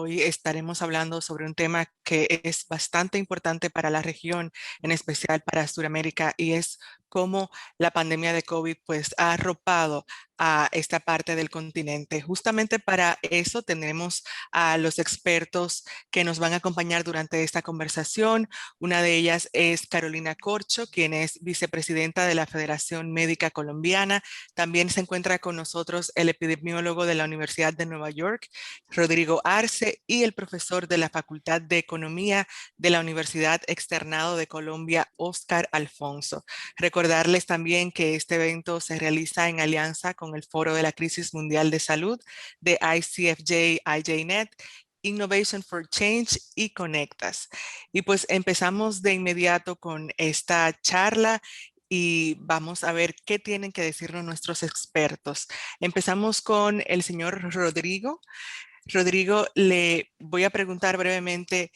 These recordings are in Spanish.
hoy estaremos hablando sobre un tema que es bastante importante para la región, en especial para Sudamérica, y es cómo la pandemia de COVID pues ha arropado a esta parte del continente. Justamente para eso tenemos a los expertos que nos van a acompañar durante esta conversación. Una de ellas es Carolina Corcho, quien es vicepresidenta de la Federación Médica Colombiana. También se encuentra con nosotros el epidemiólogo de la Universidad de Nueva York, Rodrigo Arce, y el profesor de la Facultad de Economía de la Universidad Externado de Colombia, Óscar Alfonso. Recordarles también que este evento se realiza en alianza con el Foro de la Crisis Mundial de Salud de ICFJ, IJNet, Innovation for Change y Conectas. Y pues empezamos de inmediato con esta charla y vamos a ver qué tienen que decirnos nuestros expertos. Empezamos con el señor Rodrigo. Rodrigo, le voy a preguntar brevemente,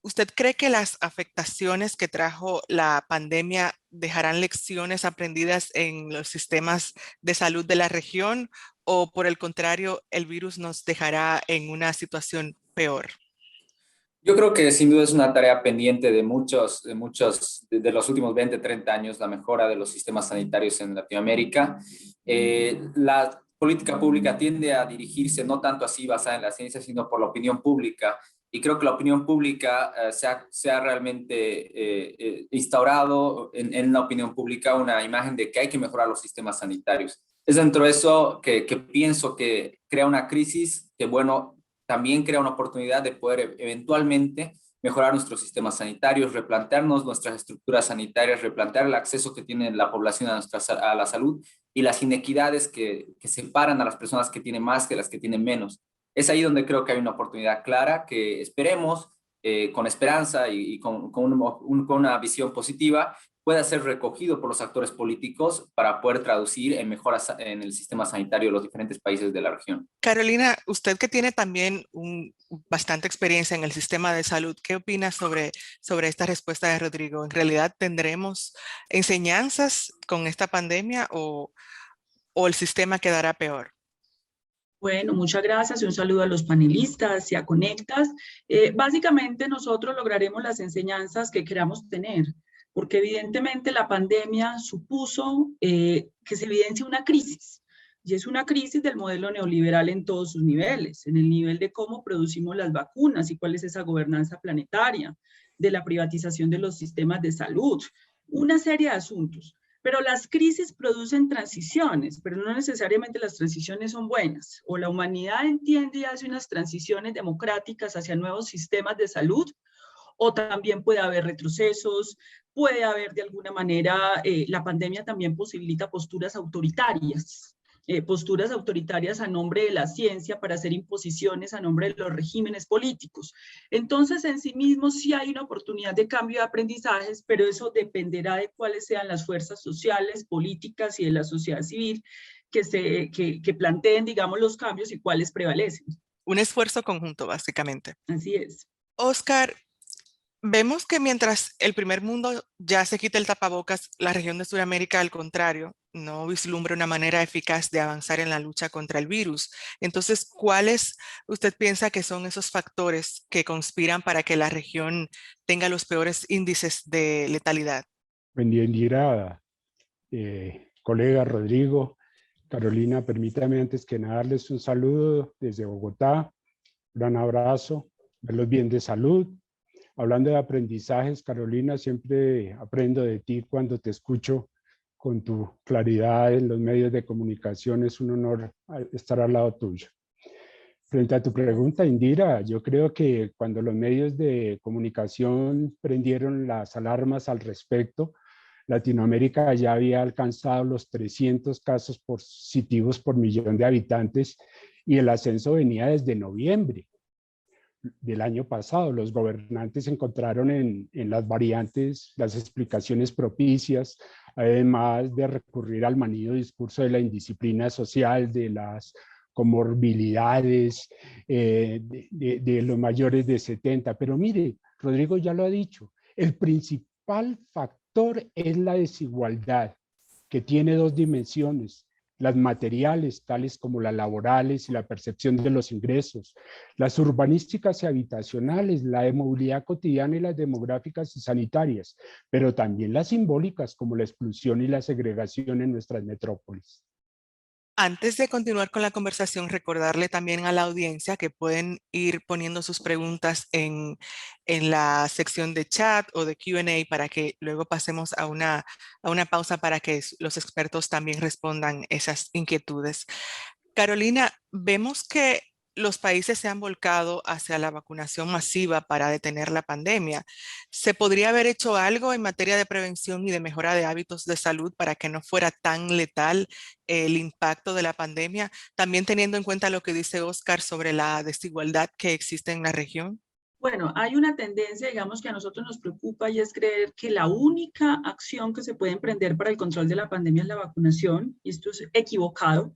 ¿usted cree que las afectaciones que trajo la pandemia dejarán lecciones aprendidas en los sistemas de salud de la región o por el contrario, el virus nos dejará en una situación peor? Yo creo que sin duda es una tarea pendiente de los últimos 20, 30 años, la mejora de los sistemas sanitarios en Latinoamérica. La política pública tiende a dirigirse no tanto así basada en la ciencia, sino por la opinión pública. Y creo que la opinión pública se ha realmente instaurado en la opinión pública una imagen de que hay que mejorar los sistemas sanitarios. Es dentro de eso que pienso que crea una crisis que, bueno, también crea una oportunidad de poder eventualmente mejorar nuestros sistemas sanitarios, replantearnos nuestras estructuras sanitarias, replantear el acceso que tiene la población a la salud y las inequidades que separan a las personas que tienen más que las que tienen menos. Es ahí donde creo que hay una oportunidad clara que esperemos, con esperanza y con una visión positiva, pueda ser recogido por los actores políticos para poder traducir en mejoras en el sistema sanitario de los diferentes países de la región. Carolina, usted que tiene también bastante experiencia en el sistema de salud, ¿qué opina sobre esta respuesta de Rodrigo? ¿En realidad tendremos enseñanzas con esta pandemia o el sistema quedará peor? Bueno, muchas gracias y un saludo a los panelistas y a Conectas. Básicamente nosotros lograremos las enseñanzas que queramos tener, porque evidentemente la pandemia supuso que se evidencia una crisis, y es una crisis del modelo neoliberal en todos sus niveles, en el nivel de cómo producimos las vacunas y cuál es esa gobernanza planetaria, de la privatización de los sistemas de salud, una serie de asuntos. Pero las crisis producen transiciones, pero no necesariamente las transiciones son buenas. O la humanidad entiende y hace unas transiciones democráticas hacia nuevos sistemas de salud, o también puede haber retrocesos, puede haber de alguna manera, la pandemia también posibilita posturas autoritarias a nombre de la ciencia para hacer imposiciones a nombre de los regímenes políticos. Entonces, en sí mismo sí hay una oportunidad de cambio de aprendizajes, pero eso dependerá de cuáles sean las fuerzas sociales, políticas y de la sociedad civil que planteen, digamos, los cambios y cuáles prevalecen. Un esfuerzo conjunto, básicamente. Así es. Oscar, vemos que mientras el primer mundo ya se quita el tapabocas, la región de Sudamérica, al contrario, no vislumbra una manera eficaz de avanzar en la lucha contra el virus. Entonces, ¿cuáles usted piensa que son esos factores que conspiran para que la región tenga los peores índices de letalidad? Buen día, Indira, colega Rodrigo, Carolina, permítame antes que nada darles un saludo desde Bogotá, un gran abrazo, verlos bien de salud. Hablando de aprendizajes, Carolina, siempre aprendo de ti cuando te escucho con tu claridad en los medios de comunicación. Es un honor estar al lado tuyo. Frente a tu pregunta, Indira, yo creo que cuando los medios de comunicación prendieron las alarmas al respecto, Latinoamérica ya había alcanzado los 300 casos positivos por millón de habitantes y el ascenso venía desde noviembre del año pasado. Los gobernantes encontraron en las variantes las explicaciones propicias, además de recurrir al manido discurso de la indisciplina social, de las comorbilidades, de los mayores de 70. Pero mire, Rodrigo ya lo ha dicho, el principal factor es la desigualdad, que tiene dos dimensiones, las materiales, tales como las laborales y la percepción de los ingresos, las urbanísticas y habitacionales, la de movilidad cotidiana y las demográficas y sanitarias, pero también las simbólicas como la exclusión y la segregación en nuestras metrópolis. Antes de continuar con la conversación, recordarle también a la audiencia que pueden ir poniendo sus preguntas en la sección de chat o de Q&A para que luego pasemos a una pausa para que los expertos también respondan esas inquietudes. Carolina, vemos que los países se han volcado hacia la vacunación masiva para detener la pandemia. ¿Se podría haber hecho algo en materia de prevención y de mejora de hábitos de salud para que no fuera tan letal el impacto de la pandemia, también teniendo en cuenta lo que dice Oscar sobre la desigualdad que existe en la región? Bueno, hay una tendencia, digamos, que a nosotros nos preocupa y es creer que la única acción que se puede emprender para el control de la pandemia es la vacunación, y esto es equivocado,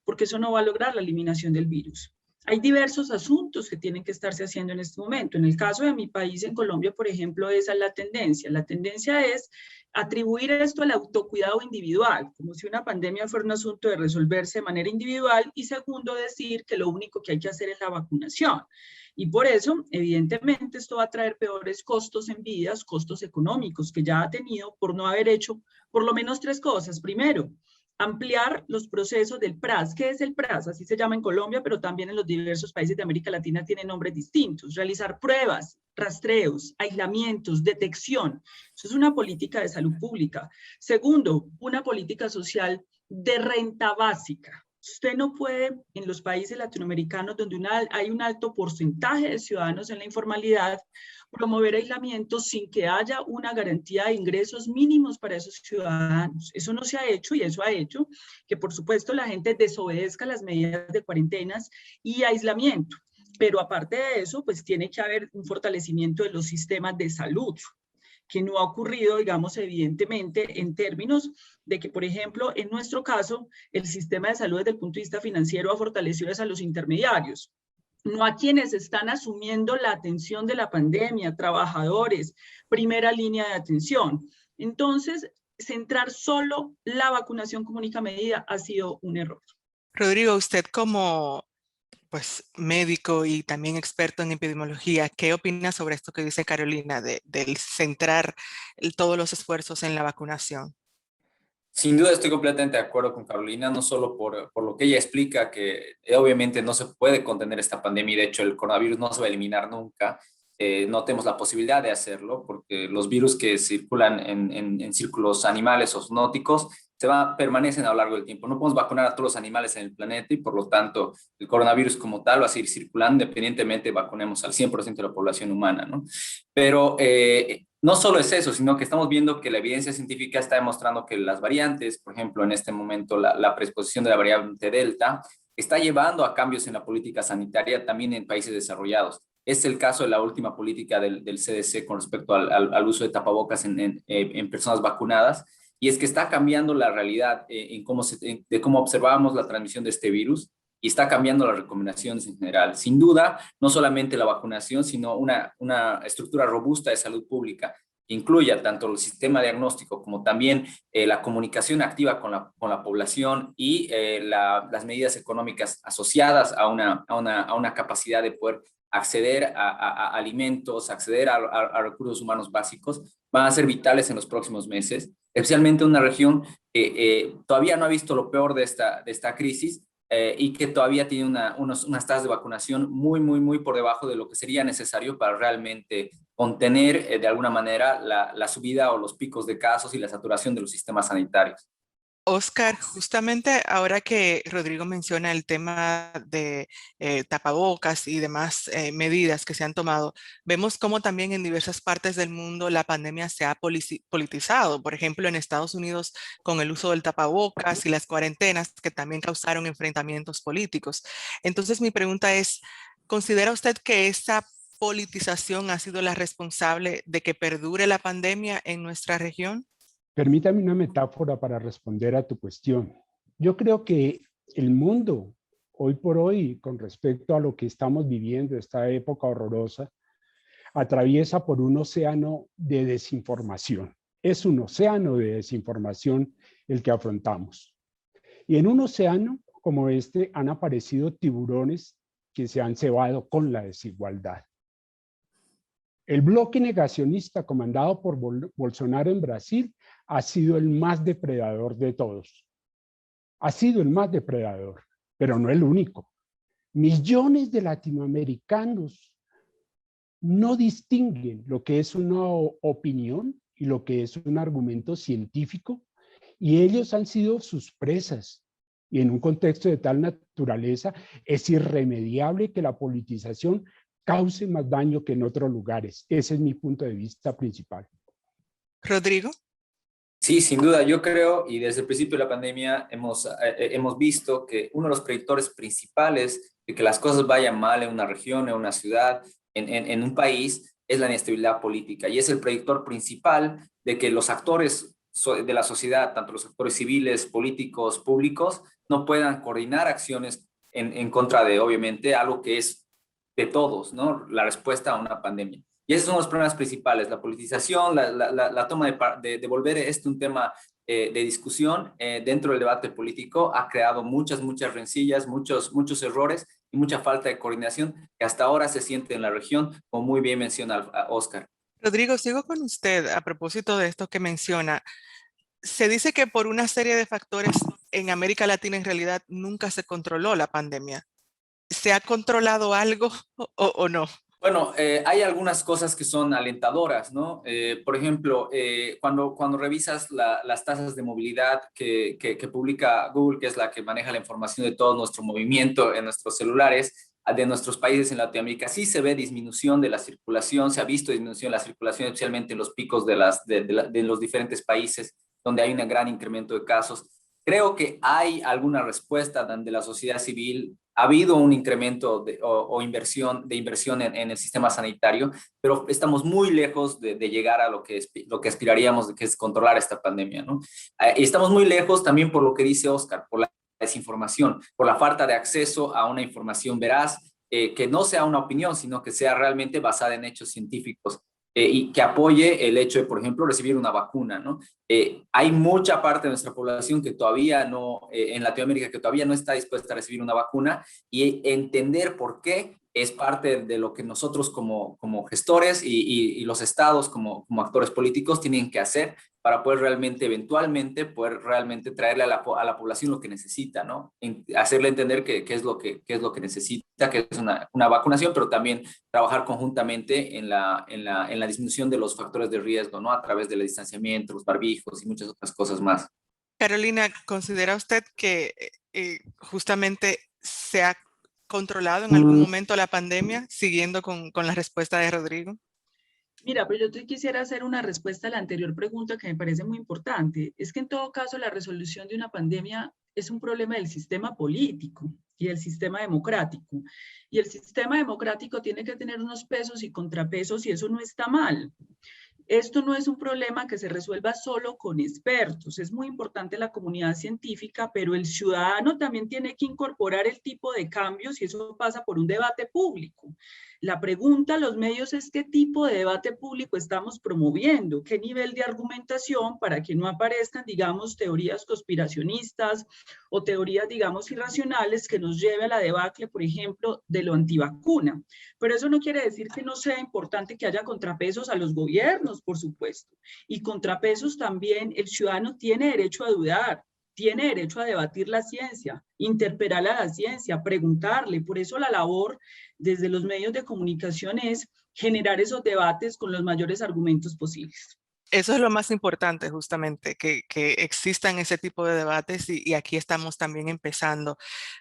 porque eso no va a lograr la eliminación del virus. Hay diversos asuntos que tienen que estarse haciendo en este momento. En el caso de mi país, en Colombia, por ejemplo, esa es la tendencia. La tendencia es atribuir esto al autocuidado individual, como si una pandemia fuera un asunto de resolverse de manera individual, y segundo, decir que lo único que hay que hacer es la vacunación. Y por eso, evidentemente, esto va a traer peores costos en vidas, costos económicos que ya ha tenido por no haber hecho por lo menos tres cosas. Primero, ampliar los procesos del PRAS. ¿Qué es el PRAS? Así se llama en Colombia, pero también en los diversos países de América Latina tiene nombres distintos. Realizar pruebas, rastreos, aislamientos, detección. Eso es una política de salud pública. Segundo, una política social de renta básica. Usted no puede, en los países latinoamericanos donde hay un alto porcentaje de ciudadanos en la informalidad, promover aislamiento sin que haya una garantía de ingresos mínimos para esos ciudadanos. Eso no se ha hecho, y eso ha hecho que, por supuesto, la gente desobedezca las medidas de cuarentenas y aislamiento. Pero aparte de eso, pues tiene que haber un fortalecimiento de los sistemas de salud, que no ha ocurrido, digamos, evidentemente, en términos de que, por ejemplo, en nuestro caso, el sistema de salud desde el punto de vista financiero ha fortalecido a los intermediarios, no a quienes están asumiendo la atención de la pandemia, trabajadores, primera línea de atención. Entonces, centrar solo la vacunación como única medida ha sido un error. Rodrigo, usted como médico y también experto en epidemiología, ¿qué opina sobre esto que dice Carolina del centrar todos los esfuerzos en la vacunación? Sin duda estoy completamente de acuerdo con Carolina, no solo por lo que ella explica, que obviamente no se puede contener esta pandemia y de hecho el coronavirus no se va a eliminar nunca. No tenemos la posibilidad de hacerlo porque los virus que circulan en círculos animales o zoonóticos permanecen a lo largo del tiempo. No podemos vacunar a todos los animales en el planeta y por lo tanto el coronavirus como tal va a seguir circulando independientemente vacunemos al 100% de la población humana, ¿no? Pero no solo es eso, sino que estamos viendo que la evidencia científica está demostrando que las variantes, por ejemplo, en este momento la predisposición de la variante Delta, está llevando a cambios en la política sanitaria también en países desarrollados. Es el caso de la última política del CDC con respecto al uso de tapabocas en personas vacunadas, y es que está cambiando la realidad de cómo observábamos la transmisión de este virus y está cambiando las recomendaciones en general. Sin duda, no solamente la vacunación, sino una estructura robusta de salud pública que incluya tanto el sistema diagnóstico como también la comunicación activa con la población y las medidas económicas asociadas a una capacidad de poder acceder a alimentos, acceder a recursos humanos básicos, van a ser vitales en los próximos meses, especialmente en una región que todavía no ha visto lo peor de esta crisis, y que todavía tiene unas tasas de vacunación muy por debajo de lo que sería necesario para realmente contener de alguna manera la subida o los picos de casos y la saturación de los sistemas sanitarios. Oscar, justamente ahora que Rodrigo menciona el tema de tapabocas y demás medidas que se han tomado, vemos cómo también en diversas partes del mundo la pandemia se ha politizado. Por ejemplo, en Estados Unidos con el uso del tapabocas y las cuarentenas que también causaron enfrentamientos políticos. Entonces mi pregunta es, ¿considera usted que esa politización ha sido la responsable de que perdure la pandemia en nuestra región? Permítame una metáfora para responder a tu cuestión. Yo creo que el mundo, hoy por hoy, con respecto a lo que estamos viviendo, esta época horrorosa, atraviesa por un océano de desinformación. Es un océano de desinformación el que afrontamos. Y en un océano como este han aparecido tiburones que se han cebado con la desigualdad. El bloque negacionista comandado por Bolsonaro en Brasil ha sido el más depredador de todos. Ha sido el más depredador, pero no el único. Millones de latinoamericanos no distinguen lo que es una opinión y lo que es un argumento científico, y ellos han sido sus presas. Y en un contexto de tal naturaleza, es irremediable que la politización cause más daño que en otros lugares. Ese es mi punto de vista principal. Rodrigo. Sí, sin duda, yo creo, y desde el principio de la pandemia hemos visto que uno de los predictores principales de que las cosas vayan mal en una región, en una ciudad, en un país, es la inestabilidad política. Y es el predictor principal de que los actores de la sociedad, tanto los actores civiles, políticos, públicos, no puedan coordinar acciones en contra de, obviamente, algo que es de todos, ¿no? La respuesta a una pandemia. Y esos son los problemas principales, la politización, la toma de volver esto un tema de discusión dentro del debate político ha creado muchas rencillas, muchos errores y mucha falta de coordinación que hasta ahora se siente en la región, como muy bien menciona Oscar. Rodrigo, sigo con usted a propósito de esto que menciona. Se dice que por una serie de factores en América Latina en realidad nunca se controló la pandemia. ¿Se ha controlado algo o no? Bueno, hay algunas cosas que son alentadoras, ¿no? Por ejemplo, cuando revisas las tasas de movilidad que publica Google, que es la que maneja la información de todo nuestro movimiento en nuestros celulares, de nuestros países en Latinoamérica, sí se ve disminución de la circulación, se ha visto disminución de la circulación, especialmente en los picos de los diferentes países donde hay un gran incremento de casos. Creo que hay alguna respuesta de la sociedad civil. Ha habido un incremento o inversión en el sistema sanitario, pero estamos muy lejos de llegar a lo que aspiraríamos, que es controlar esta pandemia, ¿no? Y estamos muy lejos también por lo que dice Oscar, por la desinformación, por la falta de acceso a una información veraz, que no sea una opinión, sino que sea realmente basada en hechos científicos. Y que apoye el hecho de, por ejemplo, recibir una vacuna, ¿no? Hay mucha parte de nuestra población que todavía no, en Latinoamérica, que todavía no está dispuesta a recibir una vacuna, y entender por qué es parte de lo que nosotros como gestores y los estados como actores políticos tienen que hacer para poder realmente, eventualmente, poder realmente traerle a la población lo que necesita, ¿no? Hacerle entender qué es lo que necesita, que es una vacunación, pero también trabajar conjuntamente en la disminución de los factores de riesgo, ¿no? A través del distanciamiento, los barbijos y muchas otras cosas más. Carolina, ¿considera usted que justamente se ha controlado en algún momento la pandemia, siguiendo con la respuesta de Rodrigo? Mira, pero yo te quisiera hacer una respuesta a la anterior pregunta que me parece muy importante. Es que en todo caso la resolución de una pandemia es un problema del sistema político y del sistema democrático. Y el sistema democrático tiene que tener unos pesos y contrapesos y eso no está mal. Esto no es un problema que se resuelva solo con expertos. Es muy importante la comunidad científica, pero el ciudadano también tiene que incorporar el tipo de cambios y eso pasa por un debate público. La pregunta a los medios es qué tipo de debate público estamos promoviendo, qué nivel de argumentación para que no aparezcan, digamos, teorías conspiracionistas o teorías, digamos, irracionales que nos lleve a la debacle, por ejemplo, de lo antivacuna. Pero eso no quiere decir que no sea importante que haya contrapesos a los gobiernos, por supuesto. Y contrapesos también, el ciudadano tiene derecho a dudar, tiene derecho a debatir la ciencia, interpelar a la ciencia, preguntarle. Por eso la labor desde los medios de comunicación es generar esos debates con los mayores argumentos posibles. Eso es lo más importante, justamente, que existan ese tipo de debates y aquí estamos también empezando.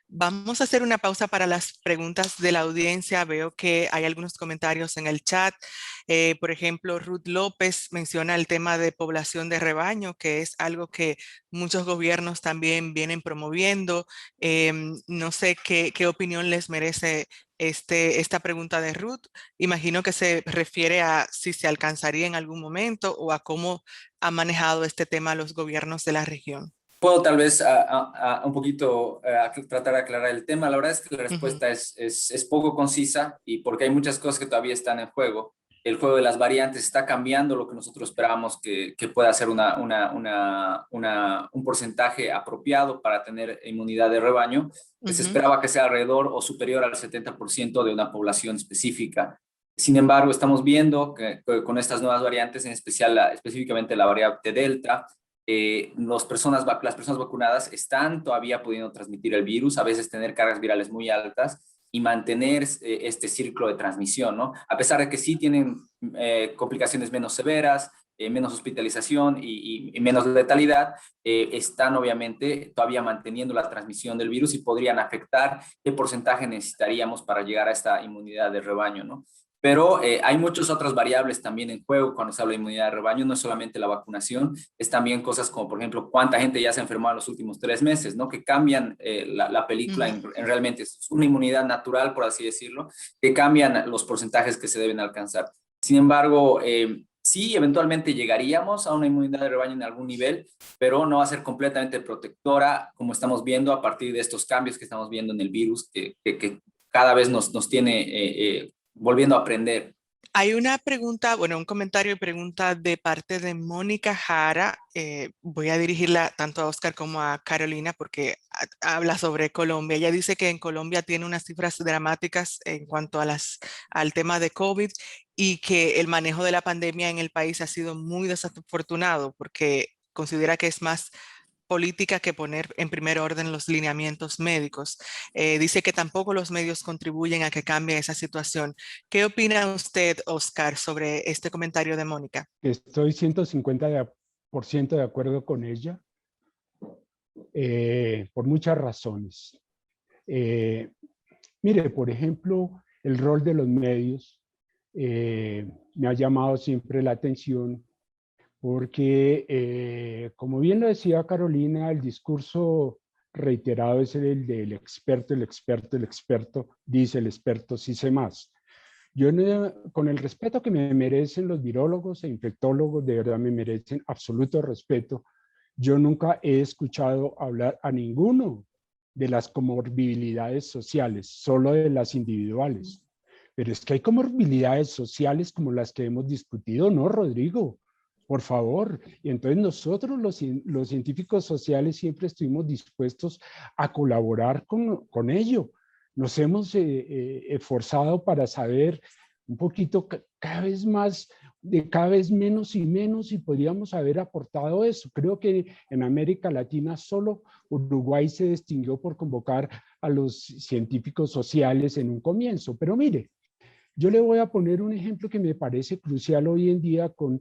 Vamos a hacer una pausa para las preguntas de la audiencia. Veo que hay algunos comentarios en el chat. Por ejemplo, Ruth López menciona el tema de población de rebaño, que es algo que muchos gobiernos también vienen promoviendo. No sé qué opinión les merece esta pregunta de Ruth. Imagino que se refiere a si se alcanzaría en algún momento o a cómo han manejado este tema los gobiernos de la región. Puedo tal vez un poquito tratar de aclarar el tema. La verdad es que la respuesta es poco concisa y porque hay muchas cosas que todavía están en juego. el juego de las variantes está cambiando lo que nosotros esperábamos que pueda ser un porcentaje apropiado para tener inmunidad de rebaño, que se esperaba que sea alrededor o superior al 70% de una población específica. Sin embargo, estamos viendo que con estas nuevas variantes, en especial específicamente la variante Delta, las personas vacunadas están todavía pudiendo transmitir el virus, a veces tener cargas virales muy altas y mantener este círculo de transmisión, ¿no? A pesar de que sí tienen complicaciones menos severas, menos hospitalización y menos letalidad, están obviamente todavía manteniendo la transmisión del virus y podrían afectar qué porcentaje necesitaríamos para llegar a esta inmunidad de rebaño, ¿no? Pero hay muchas otras variables también en juego cuando se habla de inmunidad de rebaño, no es solamente la vacunación, es también cosas como, por ejemplo, cuánta gente ya se ha enfermado en los últimos 3 meses, ¿no? Que cambian la película en realmente es una inmunidad natural, por así decirlo, que cambian los porcentajes que se deben alcanzar. Sin embargo, sí, eventualmente llegaríamos a una inmunidad de rebaño en algún nivel, pero no va a ser completamente protectora, como estamos viendo a partir de estos cambios que estamos viendo en el virus, que cada vez nos tiene volviendo a aprender. Hay una pregunta, bueno, un comentario y pregunta de parte de Mónica Jara. Voy a dirigirla tanto a Oscar como a Carolina porque habla sobre Colombia. Ella dice que en Colombia tiene unas cifras dramáticas en cuanto a al tema de COVID y que el manejo de la pandemia en el país ha sido muy desafortunado porque considera que es más política que poner en primer orden los lineamientos médicos. Dice que tampoco los medios contribuyen a que cambie esa situación. ¿Qué opina usted, Oscar, sobre este comentario de Mónica? Estoy 150% de acuerdo con ella, por muchas razones. Mire, por ejemplo, el rol de los medios me ha llamado siempre la atención porque, como bien lo decía Carolina, el discurso reiterado es el del experto, el experto, el experto, dice el experto, sí sé más. Yo, con el respeto que me merecen los virólogos e infectólogos, de verdad me merecen absoluto respeto, yo nunca he escuchado hablar a ninguno de las comorbilidades sociales, solo de las individuales. Pero es que hay comorbilidades sociales como las que hemos discutido, ¿no, Rodrigo? Por favor. Y entonces nosotros los científicos sociales siempre estuvimos dispuestos a colaborar con ello. Nos hemos esforzado para saber un poquito cada vez más, de cada vez menos y menos, y podríamos haber aportado eso. Creo que en América Latina solo Uruguay se distinguió por convocar a los científicos sociales en un comienzo. Pero mire, yo le voy a poner un ejemplo que me parece crucial hoy en día con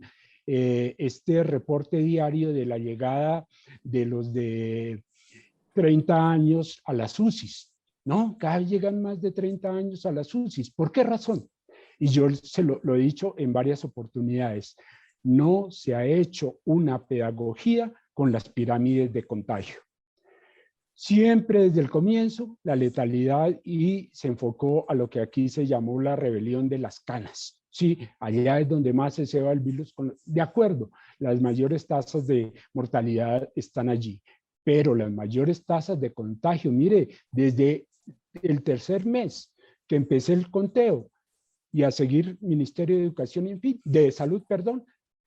este reporte diario de la llegada de los de 30 años a las UCIs, ¿no? Cada vez llegan más de 30 años a las UCIs. ¿Por qué razón? Y yo se lo he dicho en varias oportunidades. No se ha hecho una pedagogía con las pirámides de contagio. Siempre desde el comienzo, la letalidad y se enfocó a lo que aquí se llamó la rebelión de las canas. Sí, allá es donde más se ceba el virus. De acuerdo, las mayores tasas de mortalidad están allí, pero las mayores tasas de contagio, mire, desde el 3er mes que empecé el conteo y a seguir Ministerio de Educación y en fin, de Salud, perdón,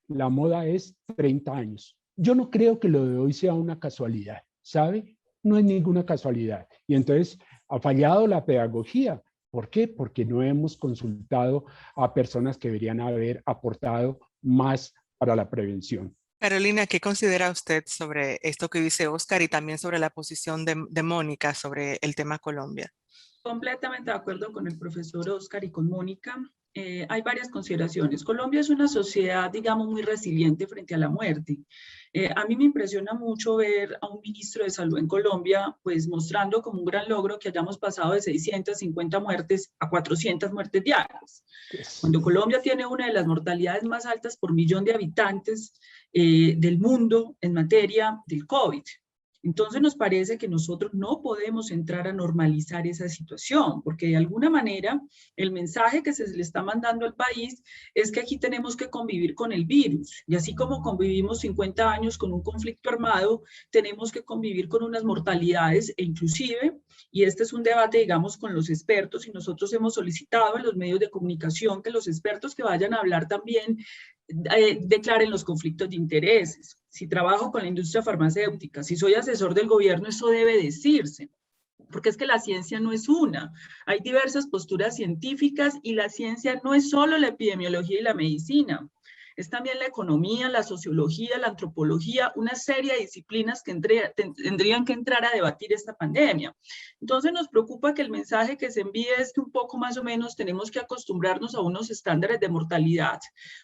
la moda es 30 años. Yo no creo que lo de hoy sea una casualidad, ¿sabe? No es ninguna casualidad. Y entonces ha fallado la pedagogía. ¿Por qué? Porque no hemos consultado a personas que deberían haber aportado más para la prevención. Carolina, ¿qué considera usted sobre esto que dice Oscar y también sobre la posición de Mónica sobre el tema Colombia? Completamente de acuerdo con el profesor Oscar y con Mónica. Hay varias consideraciones. Colombia es una sociedad, digamos, muy resiliente frente a la muerte. A mí me impresiona mucho ver a un ministro de Salud en Colombia, pues mostrando como un gran logro que hayamos pasado de 650 muertes a 400 muertes diarias. Cuando Colombia tiene una de las mortalidades más altas por millón de habitantes del mundo en materia del COVID. Entonces nos parece que nosotros no podemos entrar a normalizar esa situación, porque de alguna manera el mensaje que se le está mandando al país es que aquí tenemos que convivir con el virus, y así como convivimos 50 años con un conflicto armado, tenemos que convivir con unas mortalidades e inclusive, y este es un debate, digamos, con los expertos, y nosotros hemos solicitado en los medios de comunicación que los expertos que vayan a hablar también declaren los conflictos de intereses. Si trabajo con la industria farmacéutica, si soy asesor del gobierno, eso debe decirse, porque es que la ciencia no es una. Hay diversas posturas científicas y la ciencia no es solo la epidemiología y la medicina. Es también la economía, la sociología, la antropología, una serie de disciplinas que tendrían que entrar a debatir esta pandemia. Entonces nos preocupa que el mensaje que se envíe es que un poco más o menos tenemos que acostumbrarnos a unos estándares de mortalidad,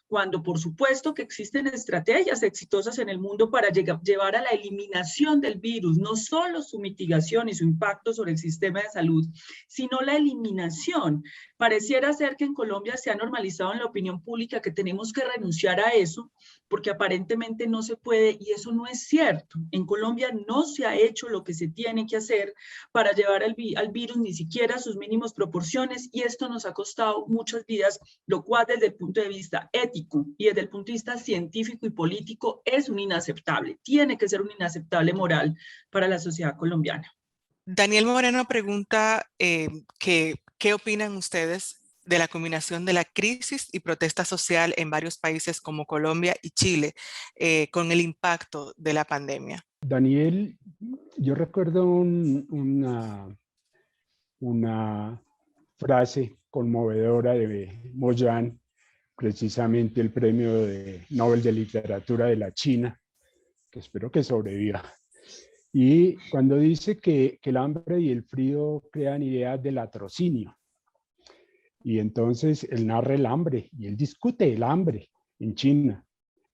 cuando por supuesto que existen estrategias exitosas en el mundo para llevar a la eliminación del virus, no solo su mitigación y su impacto sobre el sistema de salud, sino la eliminación. Pareciera ser que en Colombia se ha normalizado en la opinión pública que tenemos que renunciar a eso, porque aparentemente no se puede, y eso no es cierto. En Colombia no se ha hecho lo que se tiene que hacer para llevar al virus ni siquiera a sus mínimas proporciones, y esto nos ha costado muchas vidas, lo cual desde el punto de vista ético y desde el punto de vista científico y político es un inaceptable, tiene que ser un inaceptable moral para la sociedad colombiana. Daniel Moreno pregunta ¿qué opinan ustedes de la combinación de la crisis y protesta social en varios países como Colombia y Chile con el impacto de la pandemia? Daniel, yo recuerdo una frase conmovedora de Moyan, precisamente el premio Nobel de Literatura de la China, que espero que sobreviva. Y cuando dice que el hambre y el frío crean ideas del latrocinio. Y entonces él narra el hambre y él discute el hambre en China.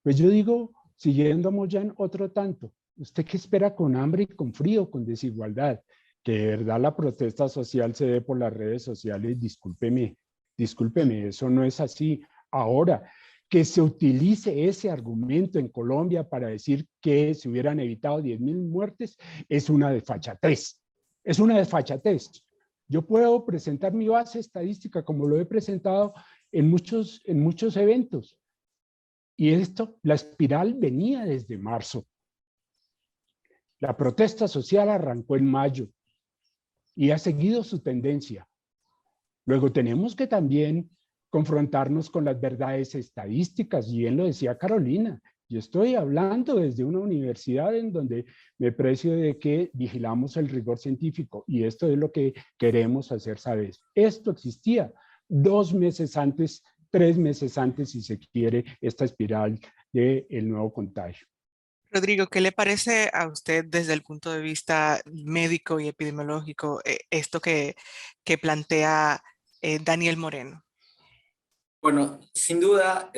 Pues yo digo, siguiendo a Moyan, otro tanto. ¿Usted qué espera con hambre y con frío, con desigualdad? Que de verdad la protesta social se dé por las redes sociales, discúlpeme, eso no es así. Ahora, que se utilice ese argumento en Colombia para decir que se hubieran evitado 10.000 muertes es una desfachatez. Es una desfachatez. Yo puedo presentar mi base estadística como lo he presentado en muchos eventos. Y esto, la espiral venía desde marzo. La protesta social arrancó en mayo y ha seguido su tendencia. Luego tenemos que también confrontarnos con las verdades estadísticas, y bien lo decía Carolina, yo estoy hablando desde una universidad en donde me precio de que vigilamos el rigor científico, y esto es lo que queremos hacer saber. Esto existía 2 meses antes, 3 meses antes, si se quiere, esta espiral del nuevo contagio. Rodrigo, ¿qué le parece a usted desde el punto de vista médico y epidemiológico esto que plantea Daniel Moreno? Bueno, sin duda,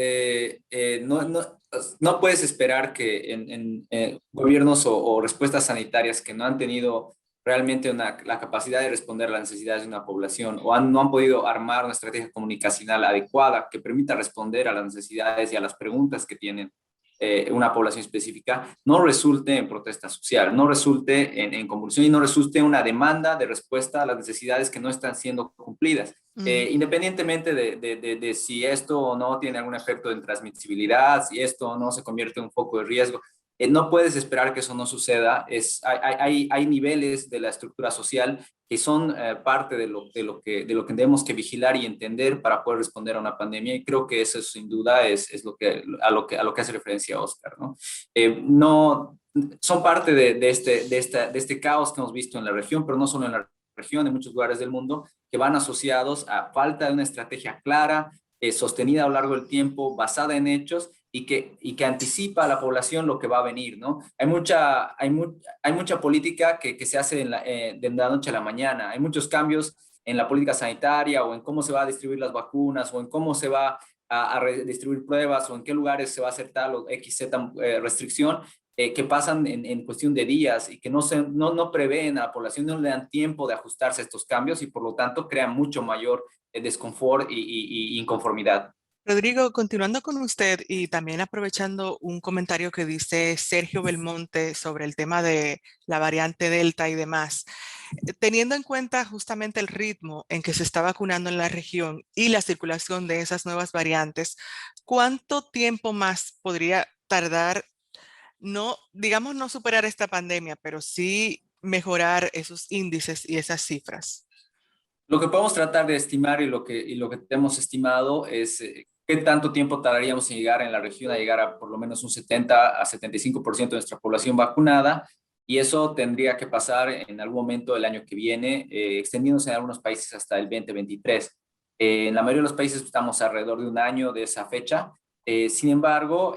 no puedes esperar que en gobiernos o respuestas sanitarias que no han tenido realmente la capacidad de responder a las necesidades de una población o no han podido armar una estrategia comunicacional adecuada que permita responder a las necesidades y a las preguntas que tienen una población específica, no resulte en protesta social, no resulte en convulsión y no resulte en una demanda de respuesta a las necesidades que no están siendo cumplidas. Independientemente de si esto o no tiene algún efecto en transmisibilidad, si esto o no se convierte en un foco de riesgo, no puedes esperar que eso no suceda. Hay niveles de la estructura social que son parte de lo que tenemos que vigilar y entender para poder responder a una pandemia, y creo que eso sin duda es a lo que hace referencia Oscar, ¿no? No son parte de este caos que hemos visto en la región, pero no solo en la región, en muchos lugares del mundo, que van asociados a falta de una estrategia clara, sostenida a lo largo del tiempo, basada en hechos, y que anticipa a la población lo que va a venir, ¿no? Hay mucha política que se hace de la noche a la mañana. Hay muchos cambios en la política sanitaria, o en cómo se va a distribuir las vacunas, o en cómo se va a distribuir pruebas, o en qué lugares se va a hacer tal o XZ restricción, que pasan en cuestión de días y que no prevén a la población, no le dan tiempo de ajustarse a estos cambios, y por lo tanto crean mucho mayor desconfort y inconformidad. Rodrigo, continuando con usted y también aprovechando un comentario que dice Sergio Belmonte sobre el tema de la variante Delta y demás, teniendo en cuenta justamente el ritmo en que se está vacunando en la región y la circulación de esas nuevas variantes, ¿cuánto tiempo más podría tardar, no, digamos, no superar esta pandemia, pero sí mejorar esos índices y esas cifras? Lo que podemos tratar de estimar y lo que hemos estimado es qué tanto tiempo tardaríamos en llegar en la región a llegar a por lo menos un 70 a 75% de nuestra población vacunada, y eso tendría que pasar en algún momento del año que viene, extendiéndose en algunos países hasta el 2023. En la mayoría de los países estamos alrededor de un año de esa fecha. Sin embargo,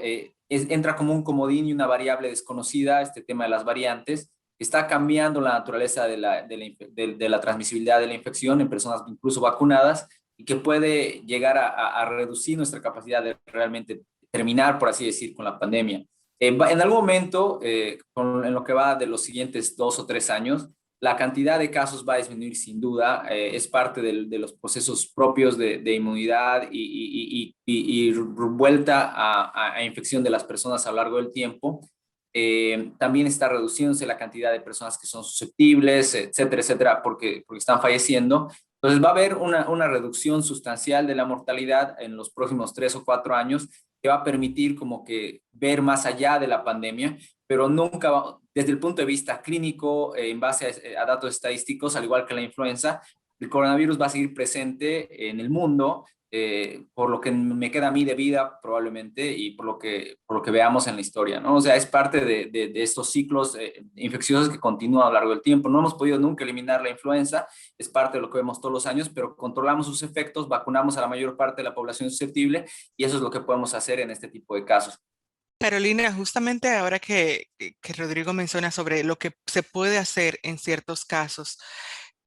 entra como un comodín y una variable desconocida este tema de las variantes. Está cambiando la naturaleza de la transmisibilidad de la infección en personas incluso vacunadas, y que puede llegar a reducir nuestra capacidad de realmente terminar, por así decir, con la pandemia. En algún momento, en lo que va de los siguientes 2 o 3 años, la cantidad de casos va a disminuir sin duda. Es parte de los procesos propios de inmunidad y vuelta a infección de las personas a lo largo del tiempo. También está reduciéndose la cantidad de personas que son susceptibles, etcétera, etcétera, porque están falleciendo. Entonces va a haber una reducción sustancial de la mortalidad en los próximos 3 o 4 años, que va a permitir como que ver más allá de la pandemia, pero nunca desde el punto de vista clínico, en base a datos estadísticos, al igual que la influenza, el coronavirus va a seguir presente en el mundo, por lo que me queda a mí de vida probablemente, y por lo que veamos en la historia, ¿no? O sea, es parte de estos ciclos infecciosos que continúan a lo largo del tiempo. No hemos podido nunca eliminar la influenza, es parte de lo que vemos todos los años, pero controlamos sus efectos, vacunamos a la mayor parte de la población susceptible, y eso es lo que podemos hacer en este tipo de casos. Carolina, justamente ahora que Rodrigo menciona sobre lo que se puede hacer en ciertos casos,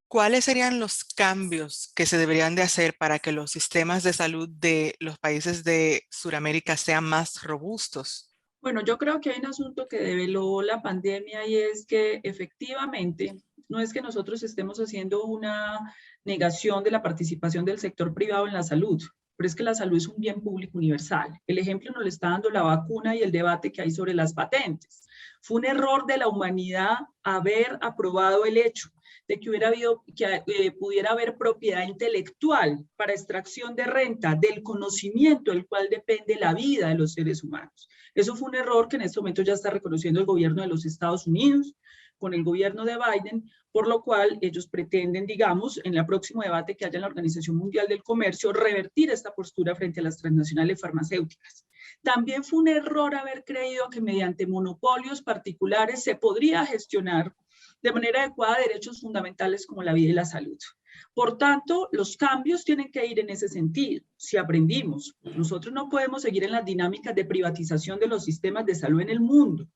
¿cuáles serían los cambios que se deberían de hacer para que los sistemas de salud de los países de Sudamérica sean más robustos? Bueno, yo creo que hay un asunto que develó la pandemia, y es que efectivamente no es que nosotros estemos haciendo una negación de la participación del sector privado en la salud, pero es que la salud es un bien público universal. El ejemplo nos lo está dando la vacuna y el debate que hay sobre las patentes. Fue un error de la humanidad haber aprobado el hecho de que pudiera haber propiedad intelectual para extracción de renta del conocimiento del cual depende la vida de los seres humanos. Eso fue un error que en este momento ya está reconociendo el gobierno de los Estados Unidos con el gobierno de Biden, por lo cual ellos pretenden, digamos, en el próximo debate que haya en la Organización Mundial del Comercio, revertir esta postura frente a las transnacionales farmacéuticas. También fue un error haber creído que mediante monopolios particulares se podría gestionar de manera adecuada derechos fundamentales como la vida y la salud. Por tanto, los cambios tienen que ir en ese sentido. Si aprendimos, nosotros no podemos seguir en las dinámicas de privatización de los sistemas de salud en el mundo.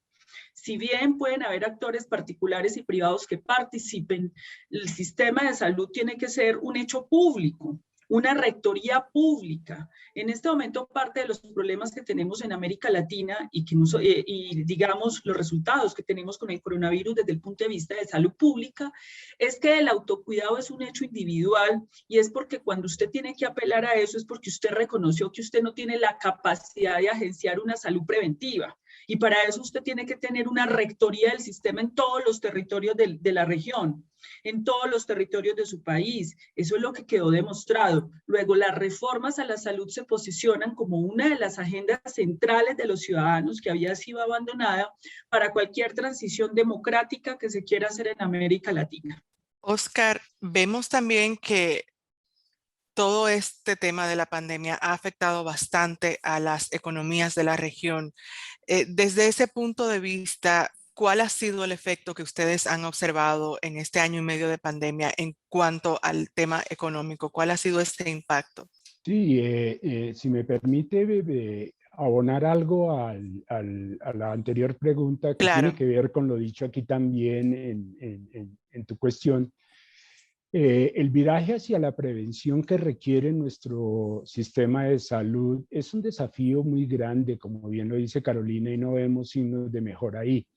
Si bien pueden haber actores particulares y privados que participen, el sistema de salud tiene que ser un hecho público, una rectoría pública. En este momento, parte de los problemas que tenemos en América Latina y digamos los resultados que tenemos con el coronavirus desde el punto de vista de salud pública, es que el autocuidado es un hecho individual, y es porque cuando usted tiene que apelar a eso es porque usted reconoció que usted no tiene la capacidad de agenciar una salud preventiva. Y para eso usted tiene que tener una rectoría del sistema en todos los territorios de la región, en todos los territorios de su país. Eso es lo que quedó demostrado. Luego, las reformas a la salud se posicionan como una de las agendas centrales de los ciudadanos que había sido abandonada para cualquier transición democrática que se quiera hacer en América Latina. Oscar, vemos también que todo este tema de la pandemia ha afectado bastante a las economías de la región. Desde ese punto de vista, ¿cuál ha sido el efecto que ustedes han observado en este año y medio de pandemia en cuanto al tema económico? ¿Cuál ha sido este impacto? Sí, si me permite abonar algo a la anterior pregunta que tiene Claro. que ver con lo dicho aquí también en tu cuestión. El viraje hacia la prevención que requiere nuestro sistema de salud es un desafío muy grande, como bien lo dice Carolina, y no vemos signos de mejora ahí.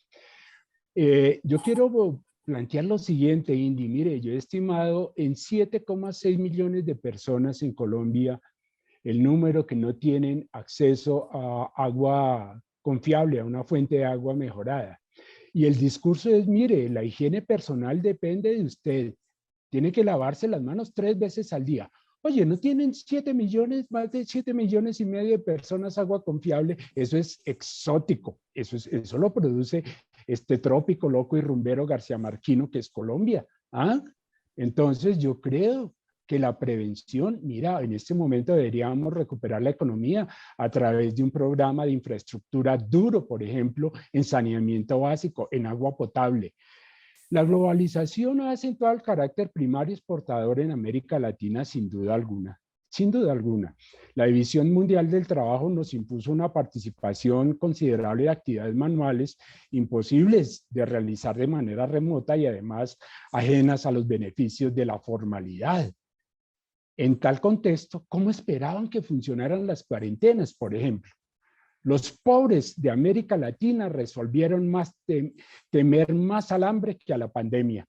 Yo quiero plantear lo siguiente, Indy. Mire, yo he estimado en 7,6 millones de personas en Colombia el número que no tienen acceso a agua confiable, a una fuente de agua mejorada. Y el discurso es, mire, la higiene personal depende de usted. Tiene que lavarse las manos 3 veces al día. Oye, ¿no tienen 7 millones, más de 7 millones y medio de personas agua confiable? Eso es exótico. Eso lo produce este trópico loco y rumbero García Marquino, que es Colombia. ¿Ah? Entonces yo creo que la prevención, mira, en este momento deberíamos recuperar la economía a través de un programa de infraestructura duro, por ejemplo, en saneamiento básico, en agua potable. La globalización ha acentuado el carácter primario exportador en América Latina sin duda alguna. Sin duda alguna. La División Mundial del Trabajo nos impuso una participación considerable de actividades manuales imposibles de realizar de manera remota y además ajenas a los beneficios de la formalidad. En tal contexto, ¿cómo esperaban que funcionaran las cuarentenas, por ejemplo? Los pobres de América Latina resolvieron temer más al hambre que a la pandemia.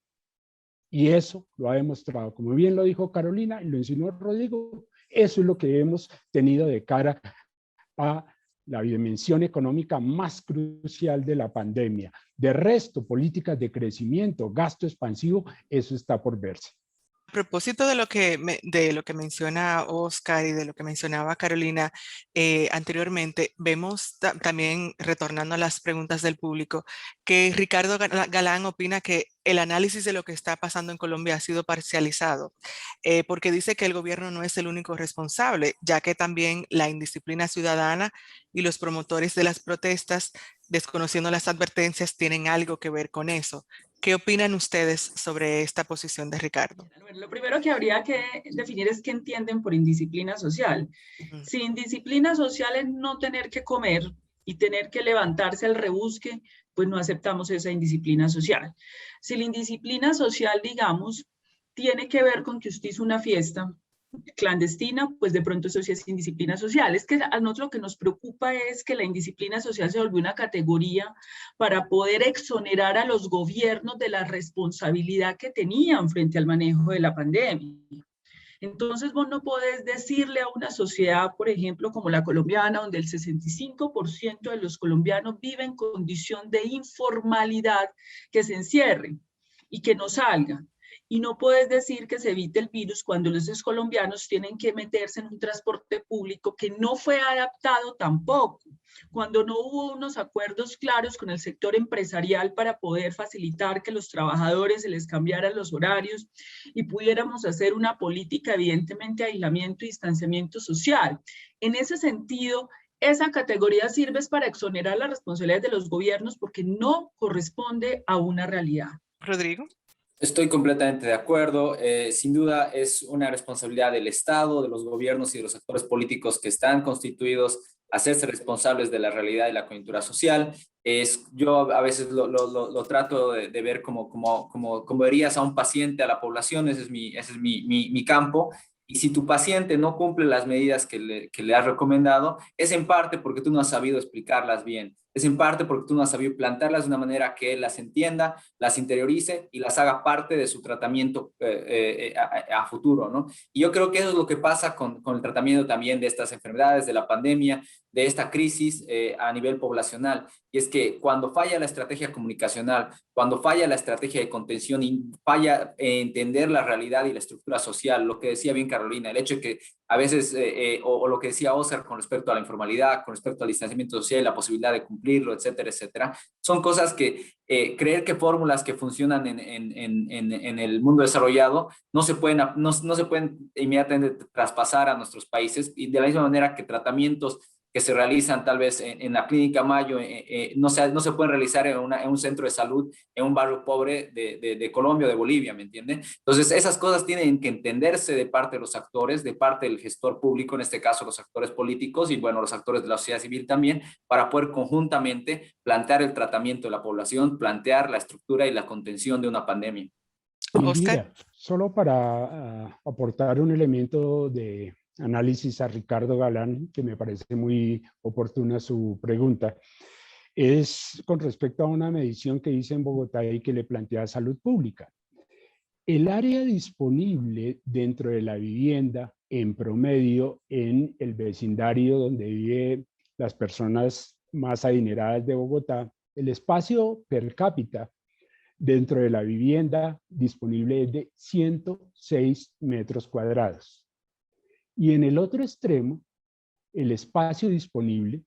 Y eso lo ha demostrado, como bien lo dijo Carolina y lo insinuó Rodrigo, eso es lo que hemos tenido de cara a la dimensión económica más crucial de la pandemia. De resto, políticas de crecimiento, gasto expansivo, eso está por verse. A propósito de lo que menciona Oscar y de lo que mencionaba Carolina anteriormente, vemos también, retornando a las preguntas del público, que Ricardo Galán opina que el análisis de lo que está pasando en Colombia ha sido parcializado, porque dice que el gobierno no es el único responsable, ya que también la indisciplina ciudadana y los promotores de las protestas, desconociendo las advertencias, tienen algo que ver con eso. ¿Qué opinan ustedes sobre esta posición de Ricardo? Lo primero que habría que definir es qué entienden por indisciplina social. Si indisciplina social es no tener que comer y tener que levantarse al rebusque, pues no aceptamos esa indisciplina social. Si la indisciplina social, digamos, tiene que ver con que usted hizo una fiesta clandestina, pues de pronto eso sí es indisciplina social. Es que a nosotros lo que nos preocupa es que la indisciplina social se volvió una categoría para poder exonerar a los gobiernos de la responsabilidad que tenían frente al manejo de la pandemia. Entonces vos no podés decirle a una sociedad, por ejemplo, como la colombiana, donde el 65% de los colombianos viven en condición de informalidad, que se encierren y que no salgan. Y no puedes decir que se evite el virus cuando los colombianos tienen que meterse en un transporte público que no fue adaptado tampoco, cuando no hubo unos acuerdos claros con el sector empresarial para poder facilitar que los trabajadores se les cambiaran los horarios y pudiéramos hacer una política, evidentemente, de aislamiento y distanciamiento social. En ese sentido, esa categoría sirve para exonerar las responsabilidades de los gobiernos porque no corresponde a una realidad. Rodrigo. Estoy completamente de acuerdo. Sin duda es una responsabilidad del Estado, de los gobiernos y de los actores políticos que están constituidos hacerse responsables de la realidad y la coyuntura social. Yo a veces lo trato de ver como verías a un paciente, a la población, ese es mi campo. Y si tu paciente no cumple las medidas que le has recomendado, es en parte porque tú no has sabido explicarlas bien. Es en parte porque tú no has sabido plantarlas de una manera que él las entienda, las interiorice y las haga parte de su tratamiento a futuro, ¿no? Y yo creo que eso es lo que pasa con el tratamiento también de estas enfermedades, de la pandemia, de esta crisis a nivel poblacional. Y es que cuando falla la estrategia comunicacional, cuando falla la estrategia de contención y falla entender la realidad y la estructura social, lo que decía bien Carolina, el hecho de que a veces, o lo que decía Oscar con respecto a la informalidad, con respecto al distanciamiento social y la posibilidad de cumplirlo, etcétera, etcétera, son cosas que creer que fórmulas que funcionan en el mundo desarrollado no se pueden inmediatamente traspasar a nuestros países, y de la misma manera que tratamientos que se realizan tal vez en la Clínica Mayo, no se pueden realizar en un centro de salud en un barrio pobre de Colombia o de Bolivia, ¿me entienden? Entonces, esas cosas tienen que entenderse de parte de los actores, de parte del gestor público, en este caso los actores políticos y, bueno, los actores de la sociedad civil también, para poder conjuntamente plantear el tratamiento de la población, plantear la estructura y la contención de una pandemia. Oscar. Mira, solo para aportar un elemento de análisis a Ricardo Galán, que me parece muy oportuna su pregunta, es con respecto a una medición que hice en Bogotá y que le plantea Salud Pública. El área disponible dentro de la vivienda, en promedio, en el vecindario donde viven las personas más adineradas de Bogotá, el espacio per cápita dentro de la vivienda disponible es de 106 metros cuadrados. Y en el otro extremo, el espacio disponible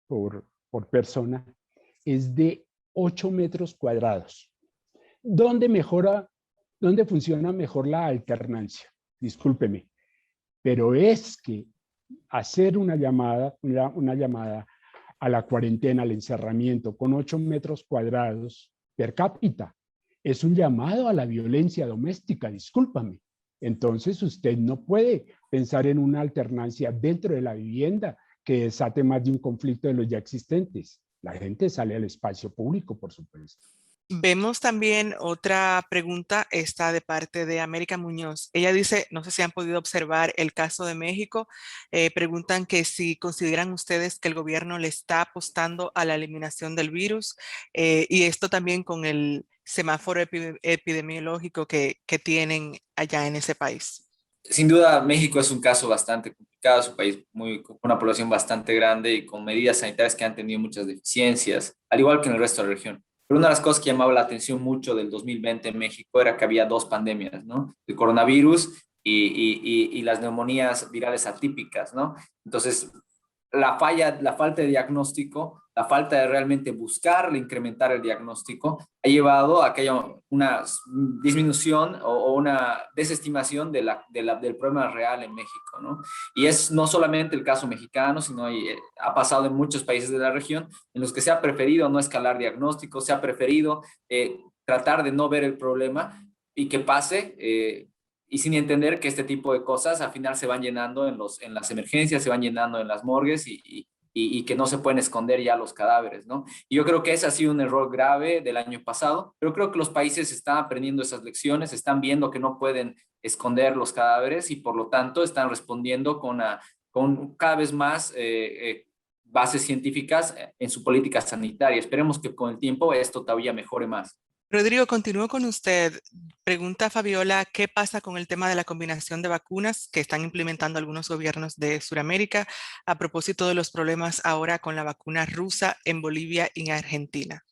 por persona es de 8 metros cuadrados. ¿Dónde funciona mejor la alternancia? Discúlpeme, pero es que hacer una llamada a la cuarentena, al encerramiento con 8 metros cuadrados per cápita, es un llamado a la violencia doméstica, discúlpame. Entonces usted no puede pensar en una alternancia dentro de la vivienda que desate más de un conflicto de los ya existentes. La gente sale al espacio público, por supuesto. Vemos también otra pregunta, esta de parte de América Muñoz. Ella dice, no sé si han podido observar el caso de México, preguntan que si consideran ustedes que el gobierno le está apostando a la eliminación del virus y esto también con el semáforo epidemiológico que tienen allá en ese país. Sin duda, México es un caso bastante complicado, es un país con una población bastante grande y con medidas sanitarias que han tenido muchas deficiencias, al igual que en el resto de la región. Pero una de las cosas que llamaba la atención mucho del 2020 en México era que había dos pandemias, ¿no? El coronavirus y las neumonías virales atípicas, ¿no? Entonces, la falta de diagnóstico, la falta de realmente buscar incrementar el diagnóstico, ha llevado a que haya una disminución o una desestimación del problema real en México, ¿no? Y es no solamente el caso mexicano, sino ha pasado en muchos países de la región en los que se ha preferido no escalar diagnósticos, se ha preferido tratar de no ver el problema y que pase y sin entender que este tipo de cosas al final se van llenando en las emergencias, se van llenando en las morgues y que no se pueden esconder ya los cadáveres, ¿no? Y yo creo que ese ha sido un error grave del año pasado, pero creo que los países están aprendiendo esas lecciones, están viendo que no pueden esconder los cadáveres y por lo tanto están respondiendo con cada vez más bases científicas en su política sanitaria. Esperemos que con el tiempo esto todavía mejore más. Rodrigo, continúo con usted. Pregunta Fabiola, ¿qué pasa con el tema de la combinación de vacunas que están implementando algunos gobiernos de Sudamérica a propósito de los problemas ahora con la vacuna rusa en Bolivia y en Argentina?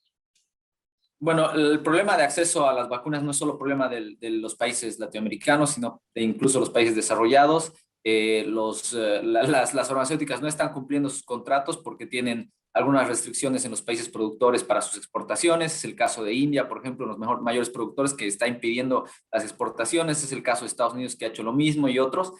Bueno, el problema de acceso a las vacunas no es solo problema de los países latinoamericanos, sino de incluso los países desarrollados. Las farmacéuticas no están cumpliendo sus contratos porque tienen algunas restricciones en los países productores para sus exportaciones. Es el caso de India, por ejemplo, los mayores productores que está impidiendo las exportaciones. Es el caso de Estados Unidos que ha hecho lo mismo y otros.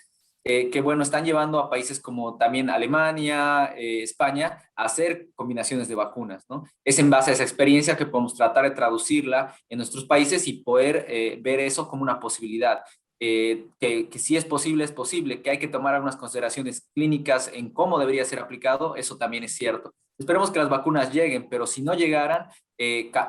Que bueno, están llevando a países como también Alemania, España, a hacer combinaciones de vacunas, ¿no? Es en base a esa experiencia que podemos tratar de traducirla en nuestros países y poder ver eso como una posibilidad. Que si es posible, que hay que tomar algunas consideraciones clínicas en cómo debería ser aplicado, eso también es cierto. Esperemos que las vacunas lleguen, pero si no llegaran,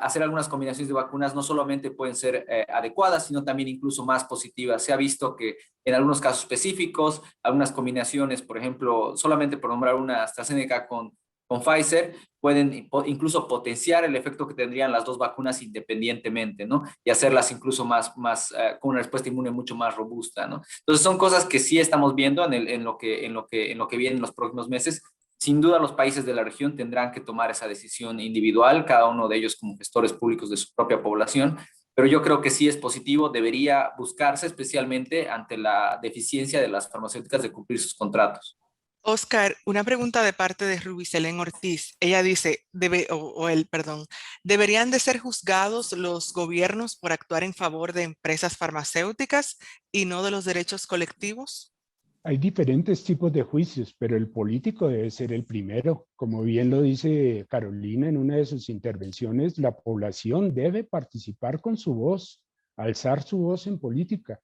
hacer algunas combinaciones de vacunas no solamente pueden ser adecuadas, sino también incluso más positivas. Se ha visto que en algunos casos específicos, algunas combinaciones, por ejemplo, solamente por nombrar una AstraZeneca con Pfizer, pueden incluso potenciar el efecto que tendrían las dos vacunas independientemente, ¿no? Y hacerlas incluso con una respuesta inmune mucho más robusta, ¿no? Entonces son cosas que sí estamos viendo en lo que viene en los próximos meses. Sin duda los países de la región tendrán que tomar esa decisión individual, cada uno de ellos como gestores públicos de su propia población, pero yo creo que sí es positivo, debería buscarse especialmente ante la deficiencia de las farmacéuticas de cumplir sus contratos. Oscar, una pregunta de parte de Rubicelén Ortiz. Ella dice, ¿deberían de ser juzgados los gobiernos por actuar en favor de empresas farmacéuticas y no de los derechos colectivos? Hay diferentes tipos de juicios, pero el político debe ser el primero. Como bien lo dice Carolina en una de sus intervenciones, la población debe participar con su voz, alzar su voz en política.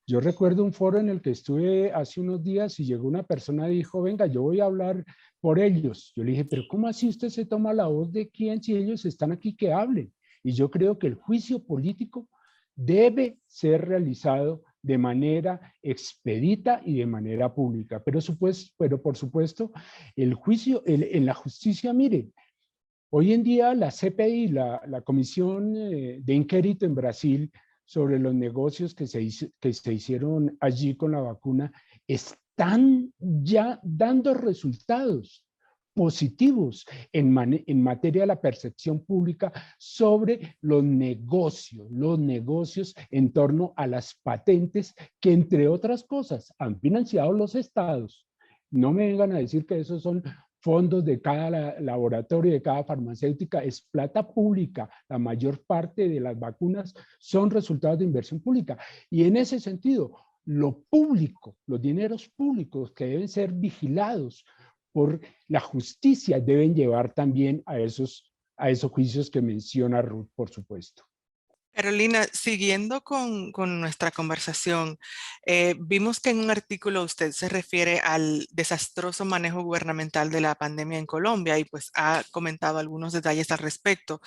Yo recuerdo un foro en el que estuve hace unos días y llegó una persona y dijo, venga, yo voy a hablar por ellos. Yo le dije, pero ¿cómo así usted se toma la voz de quién si ellos están aquí que hablen? Y yo creo que el juicio político debe ser realizado de manera expedita y de manera pública. Pero por supuesto, el juicio en la justicia, mire, hoy en día la CPI, la Comisión de Inquérito en Brasil, sobre los negocios que se hicieron allí con la vacuna están ya dando resultados positivos en materia de la percepción pública sobre los negocios en torno a las patentes que, entre otras cosas, han financiado los estados. No me vengan a decir que esos son fondos de cada laboratorio, de cada farmacéutica, es plata pública. La mayor parte de las vacunas son resultados de inversión pública. Y en ese sentido, lo público, los dineros públicos que deben ser vigilados por la justicia deben llevar también a esos juicios que menciona Ruth, por supuesto. Carolina, siguiendo con nuestra conversación, vimos que en un artículo usted se refiere al desastroso manejo gubernamental de la pandemia en Colombia y pues ha comentado algunos detalles al respecto.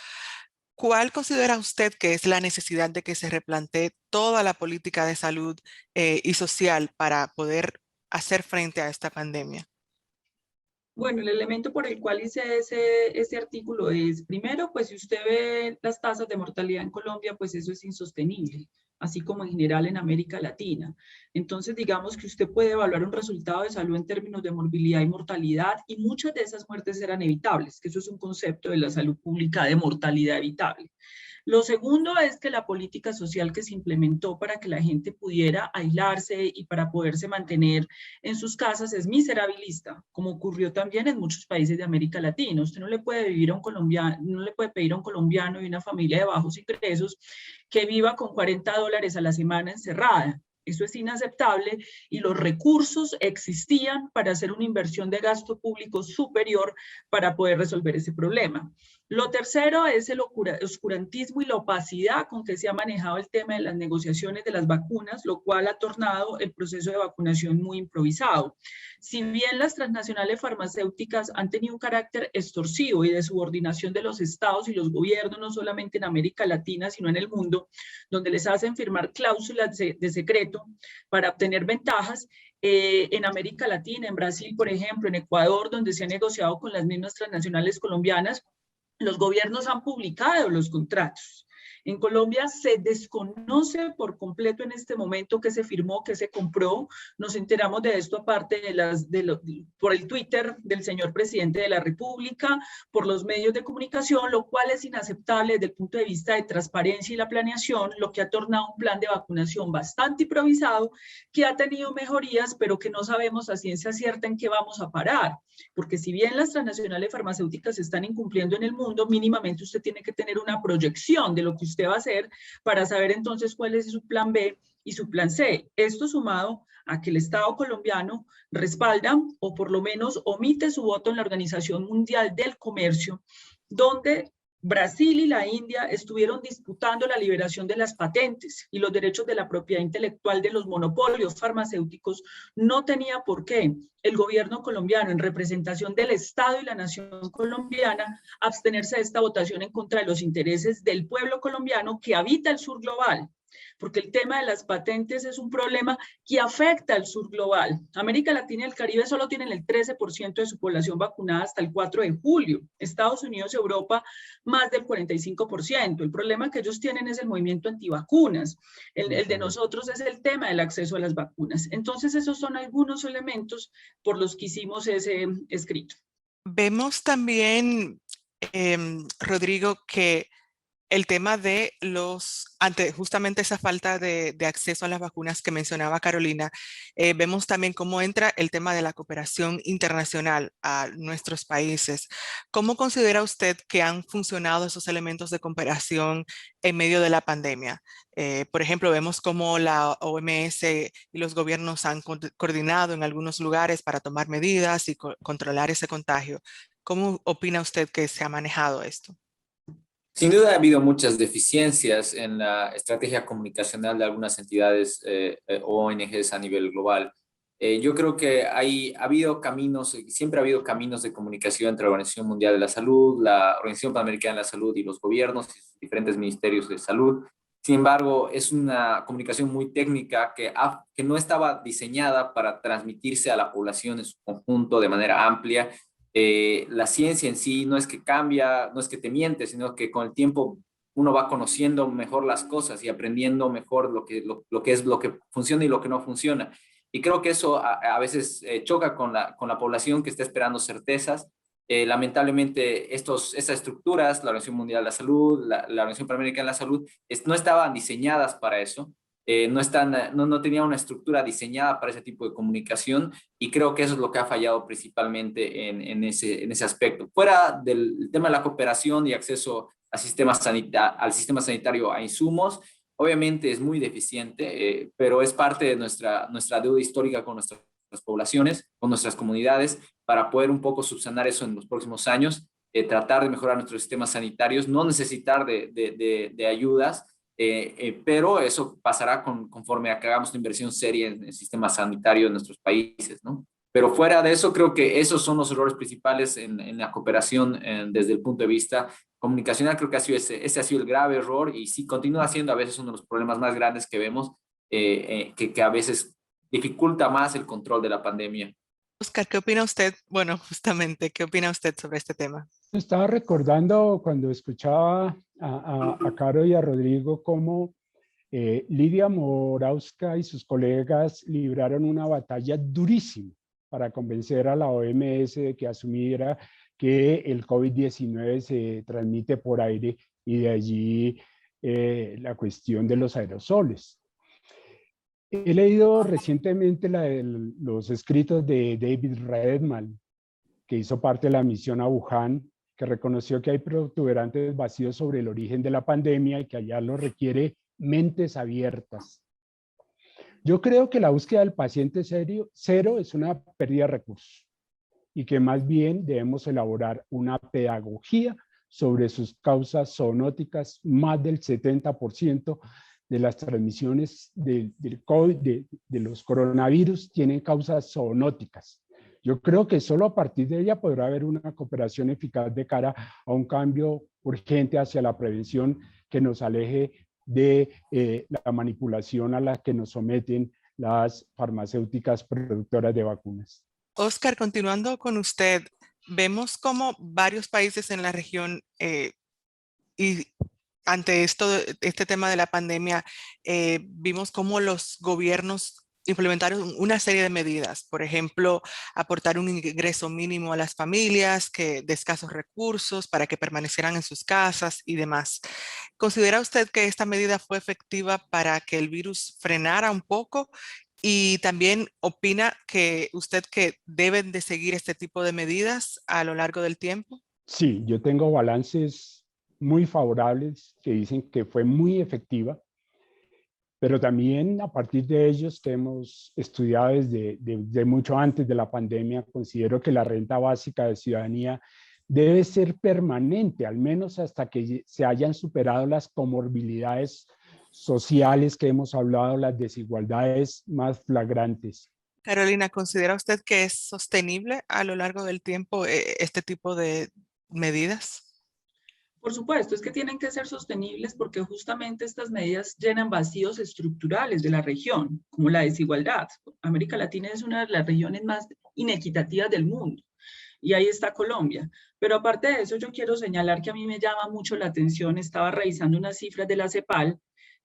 ¿Cuál considera usted que es la necesidad de que se replantee toda la política de salud y social para poder hacer frente a esta pandemia? Bueno, el elemento por el cual hice ese artículo es, primero, pues si usted ve las tasas de mortalidad en Colombia, pues eso es insostenible, así como en general en América Latina. Entonces, digamos que usted puede evaluar un resultado de salud en términos de morbilidad y mortalidad, y muchas de esas muertes eran evitables, que eso es un concepto de la salud pública de mortalidad evitable. Lo segundo es que la política social que se implementó para que la gente pudiera aislarse y para poderse mantener en sus casas es miserabilista, como ocurrió también en muchos países de América Latina. Usted no le puede pedir a un colombiano y una familia de bajos ingresos que viva con $40 a la semana encerrada. Eso es inaceptable y los recursos existían para hacer una inversión de gasto público superior para poder resolver ese problema. Lo tercero es el oscurantismo y la opacidad con que se ha manejado el tema de las negociaciones de las vacunas, lo cual ha tornado el proceso de vacunación muy improvisado. Si bien las transnacionales farmacéuticas han tenido un carácter extorsivo y de subordinación de los estados y los gobiernos, no solamente en América Latina, sino en el mundo, donde les hacen firmar cláusulas de secreto para obtener ventajas, en América Latina, en Brasil, por ejemplo, en Ecuador, donde se ha negociado con las mismas transnacionales colombianas, los gobiernos han publicado los contratos. En Colombia se desconoce por completo en este momento qué se firmó, qué se compró. Nos enteramos de esto aparte por el Twitter del señor presidente de la República, por los medios de comunicación, lo cual es inaceptable desde el punto de vista de transparencia y la planeación, lo que ha tornado un plan de vacunación bastante improvisado, que ha tenido mejorías, pero que no sabemos a ciencia cierta en qué vamos a parar. Porque si bien las transnacionales farmacéuticas se están incumpliendo en el mundo, mínimamente usted tiene que tener una proyección de lo que usted va a hacer para saber entonces cuál es su plan B y su plan C. Esto sumado a que el Estado colombiano respalda o por lo menos omite su voto en la Organización Mundial del Comercio, donde Brasil y la India estuvieron disputando la liberación de las patentes y los derechos de la propiedad intelectual de los monopolios farmacéuticos. No tenía por qué el gobierno colombiano, en representación del Estado y la nación colombiana, abstenerse de esta votación en contra de los intereses del pueblo colombiano que habita el sur global. Porque el tema de las patentes es un problema que afecta al sur global. América Latina y el Caribe solo tienen el 13% de su población vacunada hasta el 4 de julio. Estados Unidos y Europa, más del 45%. El problema que ellos tienen es el movimiento antivacunas. El de nosotros es el tema del acceso a las vacunas. Entonces, esos son algunos elementos por los que hicimos ese escrito. Vemos también, Rodrigo, que el tema de ante justamente esa falta de acceso a las vacunas que mencionaba Carolina, vemos también cómo entra el tema de la cooperación internacional a nuestros países. ¿Cómo considera usted que han funcionado esos elementos de cooperación en medio de la pandemia? Por ejemplo, vemos cómo la OMS y los gobiernos han coordinado en algunos lugares para tomar medidas y controlar ese contagio. ¿Cómo opina usted que se ha manejado esto? Sin duda ha habido muchas deficiencias en la estrategia comunicacional de algunas entidades ONGs a nivel global. Yo creo que ha habido caminos, siempre ha habido caminos de comunicación entre la Organización Mundial de la Salud, la Organización Panamericana de la Salud y los gobiernos y sus diferentes ministerios de salud. Sin embargo, es una comunicación muy técnica que no estaba diseñada para transmitirse a la población en su conjunto de manera amplia. La ciencia en sí no es que cambia, no es que te miente, sino que con el tiempo uno va conociendo mejor las cosas y aprendiendo mejor lo que funciona y lo que no funciona. Y creo que eso a veces choca con la población que está esperando certezas. Lamentablemente, estas estructuras, la Organización Mundial de la Salud, la Organización Panamericana de la Salud, no estaban diseñadas para eso. No tenía una estructura diseñada para ese tipo de comunicación, y creo que eso es lo que ha fallado principalmente en ese aspecto. Fuera del tema de la cooperación y acceso al sistema sanitario a insumos, obviamente es muy deficiente, pero es parte de nuestra deuda histórica con nuestras poblaciones, con nuestras comunidades, para poder un poco subsanar eso en los próximos años, tratar de mejorar nuestros sistemas sanitarios, no necesitar de ayudas, pero eso pasará conforme a que hagamos una inversión seria en el sistema sanitario de nuestros países, ¿no? Pero fuera de eso, creo que esos son los errores principales en la cooperación desde el punto de vista comunicacional. Creo que ese ha sido el grave error, y sí continúa siendo a veces uno de los problemas más grandes que vemos, que a veces dificulta más el control de la pandemia. Oscar, ¿qué opina usted? Bueno, justamente, ¿qué opina usted sobre este tema? Estaba recordando cuando escuchaba a Caro y a Rodrigo cómo Lidia Morawska y sus colegas libraron una batalla durísima para convencer a la OMS de que asumiera que el COVID-19 se transmite por aire, y de allí la cuestión de los aerosoles. He leído recientemente los escritos de David Redman, que hizo parte de la misión a Wuhan, que reconoció que hay protuberantes vacíos sobre el origen de la pandemia y que hallarlo requiere mentes abiertas. Yo creo que la búsqueda del paciente cero es una pérdida de recursos, y que más bien debemos elaborar una pedagogía sobre sus causas zoonóticas. Más del 70% de las transmisiones del COVID, de los coronavirus, tienen causas zoonóticas. Yo creo que solo a partir de ella podrá haber una cooperación eficaz de cara a un cambio urgente hacia la prevención que nos aleje de la manipulación a la que nos someten las farmacéuticas productoras de vacunas. Oscar, continuando con usted, vemos como varios países en la región y ante este tema de la pandemia, vimos cómo los gobiernos implementaron una serie de medidas. Por ejemplo, aportar un ingreso mínimo a las familias de escasos recursos para que permanecieran en sus casas y demás. ¿Considera usted que esta medida fue efectiva para que el virus frenara un poco? Y también opina que deben de seguir este tipo de medidas a lo largo del tiempo. Sí, yo tengo balances muy favorables que dicen que fue muy efectiva, pero también a partir de ellos que hemos estudiado desde mucho antes de la pandemia, considero que la renta básica de ciudadanía debe ser permanente, al menos hasta que se hayan superado las comorbilidades sociales que hemos hablado, las desigualdades más flagrantes. Carolina, ¿considera usted que es sostenible a lo largo del tiempo este tipo de medidas? Por supuesto, es que tienen que ser sostenibles porque justamente estas medidas llenan vacíos estructurales de la región, como la desigualdad. América Latina es una de las regiones más inequitativas del mundo, y ahí está Colombia. Pero aparte de eso, yo quiero señalar que a mí me llama mucho la atención, estaba revisando unas cifras de la CEPAL,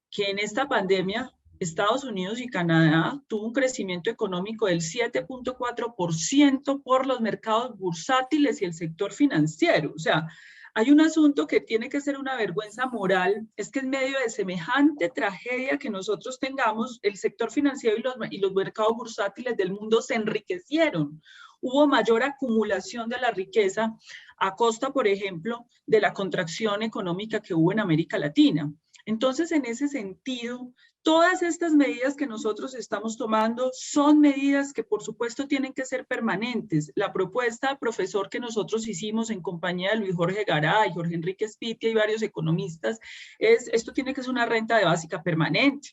que en esta pandemia Estados Unidos y Canadá tuvo un crecimiento económico del 7.4% por los mercados bursátiles y el sector financiero. O sea, hay un asunto que tiene que ser una vergüenza moral, es que en medio de semejante tragedia que nosotros tengamos, el sector financiero y los mercados bursátiles del mundo se enriquecieron. Hubo mayor acumulación de la riqueza a costa, por ejemplo, de la contracción económica que hubo en América Latina. Entonces, en ese sentido, todas estas medidas que nosotros estamos tomando son medidas que, por supuesto, tienen que ser permanentes. La propuesta, profesor, que nosotros hicimos en compañía de Luis Jorge Garay, Jorge Enrique Spitia y varios economistas, esto tiene que ser una renta de básica permanente,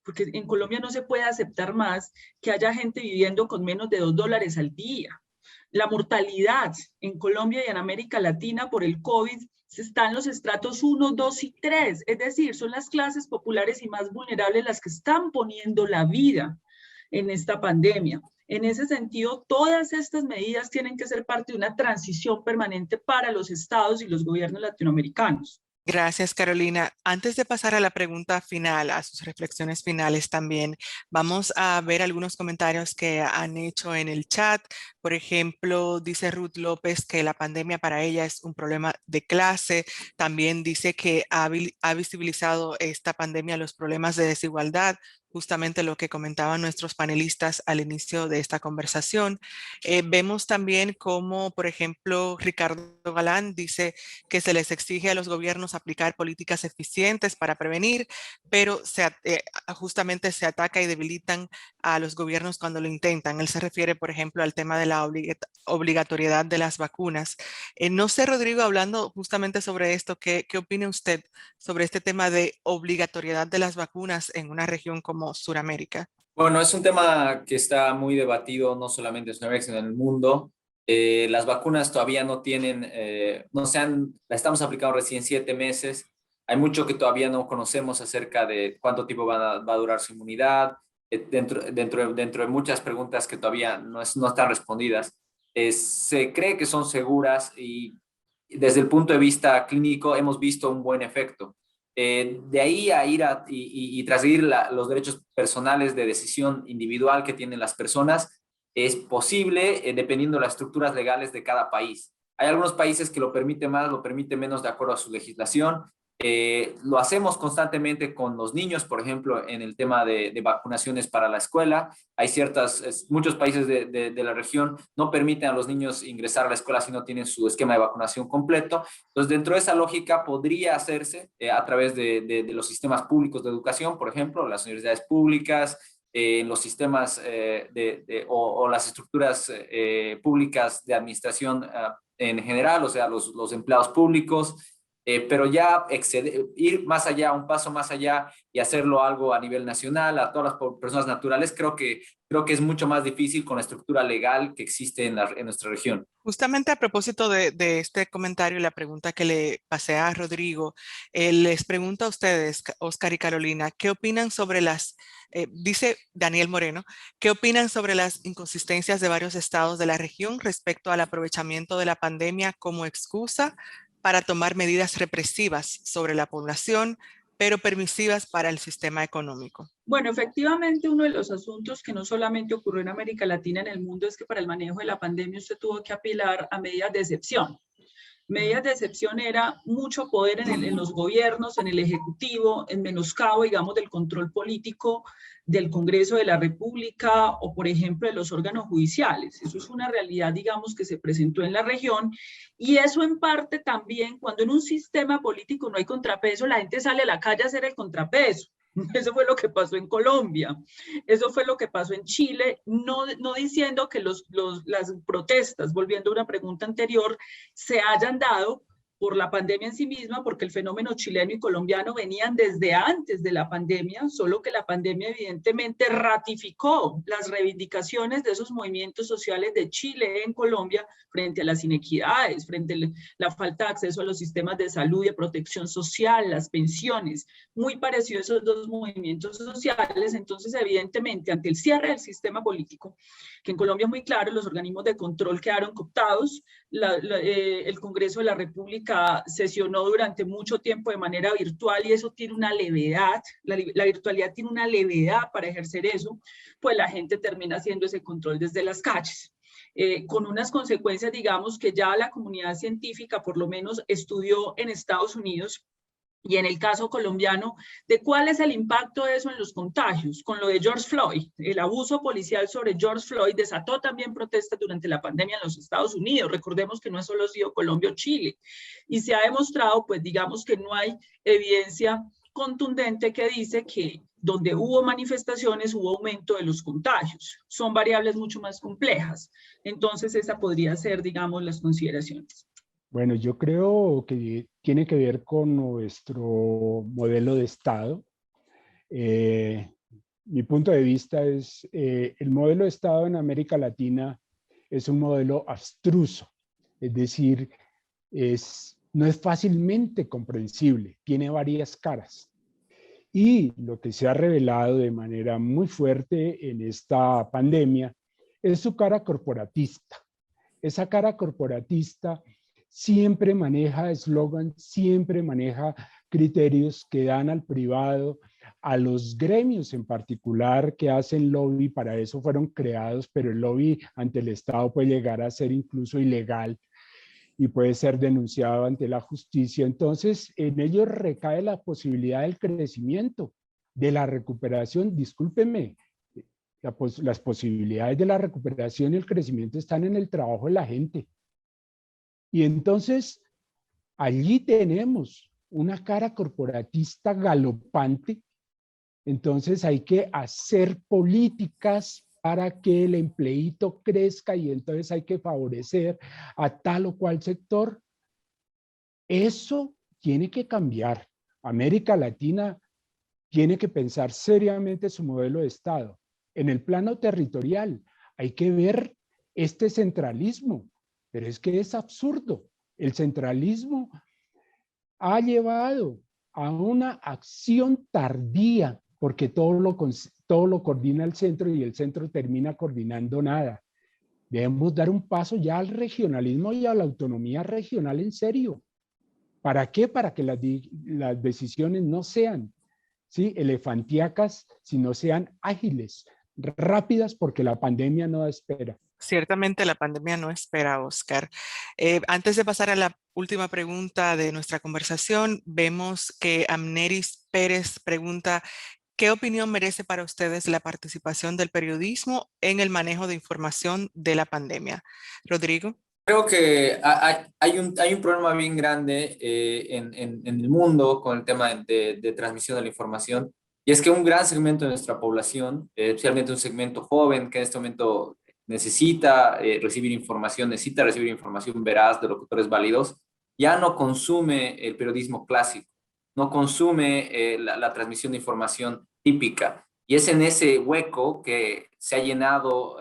porque en Colombia no se puede aceptar más que haya gente viviendo con menos de $2 al día. La mortalidad en Colombia y en América Latina por el COVID está en los estratos 1, 2 y 3, es decir, son las clases populares y más vulnerables las que están poniendo la vida en esta pandemia. En ese sentido, todas estas medidas tienen que ser parte de una transición permanente para los estados y los gobiernos latinoamericanos. Gracias, Carolina. Antes de pasar a la pregunta final, a sus reflexiones finales también, vamos a ver algunos comentarios que han hecho en el chat. Por ejemplo, dice Ruth López que la pandemia para ella es un problema de clase. También dice que ha visibilizado esta pandemia los problemas de desigualdad, justamente lo que comentaban nuestros panelistas al inicio de esta conversación. Vemos también cómo, por ejemplo, Ricardo Galán dice que se les exige a los gobiernos aplicar políticas eficientes para prevenir, pero justamente se ataca y debilitan a los gobiernos cuando lo intentan. Él se refiere, por ejemplo, al tema de la obligatoriedad de las vacunas. No sé, Rodrigo, hablando justamente sobre esto, ¿qué opina usted sobre este tema de obligatoriedad de las vacunas en una región como Sudamérica? Bueno, es un tema que está muy debatido no solamente en Sudamérica, sino en el mundo. Las vacunas todavía no tienen, la estamos aplicando recién 7 meses. Hay mucho que todavía no conocemos acerca de cuánto tiempo va a durar su inmunidad, dentro de muchas preguntas que todavía no están respondidas. Se cree que son seguras y desde el punto de vista clínico hemos visto un buen efecto. De ahí a ir y trasladar los derechos personales de decisión individual que tienen las personas, es posible dependiendo de las estructuras legales de cada país. Hay algunos países que lo permiten más, lo permiten menos de acuerdo a su legislación. Lo hacemos constantemente con los niños, por ejemplo, en el tema de vacunaciones para la escuela. Hay muchos países de la región no permiten a los niños ingresar a la escuela si no tienen su esquema de vacunación completo. Entonces, dentro de esa lógica podría hacerse a través de los sistemas públicos de educación, por ejemplo, las universidades públicas, los sistemas o las estructuras públicas de administración en general, o sea, los empleados públicos. Pero ya ir más allá, un paso más allá y hacerlo algo a nivel nacional, a todas las personas naturales, creo que es mucho más difícil con la estructura legal que existe en nuestra región. Justamente a propósito de este comentario y la pregunta que le pasé a Rodrigo, les pregunto a ustedes, Oscar y Carolina, ¿qué opinan sobre dice Daniel Moreno, qué opinan sobre las inconsistencias de varios estados de la región respecto al aprovechamiento de la pandemia como excusa para tomar medidas represivas sobre la población, pero permisivas para el sistema económico? Bueno, efectivamente, uno de los asuntos que no solamente ocurrió en América Latina, en el mundo, es que para el manejo de la pandemia usted tuvo que apelar a medidas de excepción. Medidas de excepción era mucho poder en los gobiernos, en el ejecutivo, en menoscabo, digamos, del control político del Congreso de la República o, por ejemplo, de los órganos judiciales. Eso es una realidad, digamos, que se presentó en la región, y eso en parte también, cuando en un sistema político no hay contrapeso, la gente sale a la calle a hacer el contrapeso. Eso fue lo que pasó en Colombia, eso fue lo que pasó en Chile, no diciendo que las protestas, volviendo a una pregunta anterior, se hayan dado por la pandemia en sí misma, porque el fenómeno chileno y colombiano venían desde antes de la pandemia, solo que la pandemia evidentemente ratificó las reivindicaciones de esos movimientos sociales de Chile en Colombia frente a las inequidades, frente a la falta de acceso a los sistemas de salud y de protección social, las pensiones, muy parecido a esos dos movimientos sociales. Entonces, evidentemente, ante el cierre del sistema político, que en Colombia es muy claro, los organismos de control quedaron cooptados, el Congreso de la República sesionó durante mucho tiempo de manera virtual y eso tiene una levedad, la virtualidad tiene una levedad para ejercer eso, pues la gente termina haciendo ese control desde las calles. Con unas consecuencias, digamos, que ya la comunidad científica por lo menos estudió en Estados Unidos, y en el caso colombiano, de cuál es el impacto de eso en los contagios. Con lo de George Floyd, el abuso policial sobre George Floyd desató también protestas durante la pandemia en los Estados Unidos. Recordemos que no es solo sido Colombia o Chile. Y se ha demostrado, pues digamos que no hay evidencia contundente que dice que donde hubo manifestaciones hubo aumento de los contagios. Son variables mucho más complejas. Entonces esa podría ser, digamos, las consideraciones. Bueno, yo creo que tiene que ver con nuestro modelo de Estado. Mi punto de vista es, el modelo de Estado en América Latina es un modelo abstruso, es decir, no es fácilmente comprensible, tiene varias caras. Y lo que se ha revelado de manera muy fuerte en esta pandemia es su cara corporatista. Esa cara corporatista siempre maneja eslogan, siempre maneja criterios que dan al privado, a los gremios en particular que hacen lobby, para eso fueron creados, pero el lobby ante el Estado puede llegar a ser incluso ilegal y puede ser denunciado ante la justicia. Entonces, en ellos recae la posibilidad del crecimiento, de la recuperación. Discúlpeme, las posibilidades de la recuperación y el crecimiento están en el trabajo de la gente. Y entonces, allí tenemos una cara corporatista galopante. Entonces hay que hacer políticas para que el empleíto crezca y entonces hay que favorecer a tal o cual sector. Eso tiene que cambiar. América Latina tiene que pensar seriamente su modelo de Estado. En el plano territorial hay que ver este centralismo, pero es que es absurdo. El centralismo ha llevado a una acción tardía, porque todo lo coordina el centro y el centro termina coordinando nada. Debemos dar un paso ya al regionalismo y a la autonomía regional en serio. ¿Para qué? Para que las decisiones no sean, ¿sí?, elefantiacas, sino sean ágiles, rápidas, porque la pandemia no da espera. Ciertamente la pandemia no espera, Oscar. Antes de pasar a la última pregunta de nuestra conversación, vemos que Amneris Pérez pregunta: ¿qué opinión merece para ustedes la participación del periodismo en el manejo de información de la pandemia? Rodrigo. Creo que hay un problema bien grande en el mundo con el tema de transmisión de la información, y es que un gran segmento de nuestra población, especialmente un segmento joven que en este momento necesita recibir información veraz de locutores válidos, ya no consume el periodismo clásico, no consume la transmisión de información típica. Y es en ese hueco que se ha llenado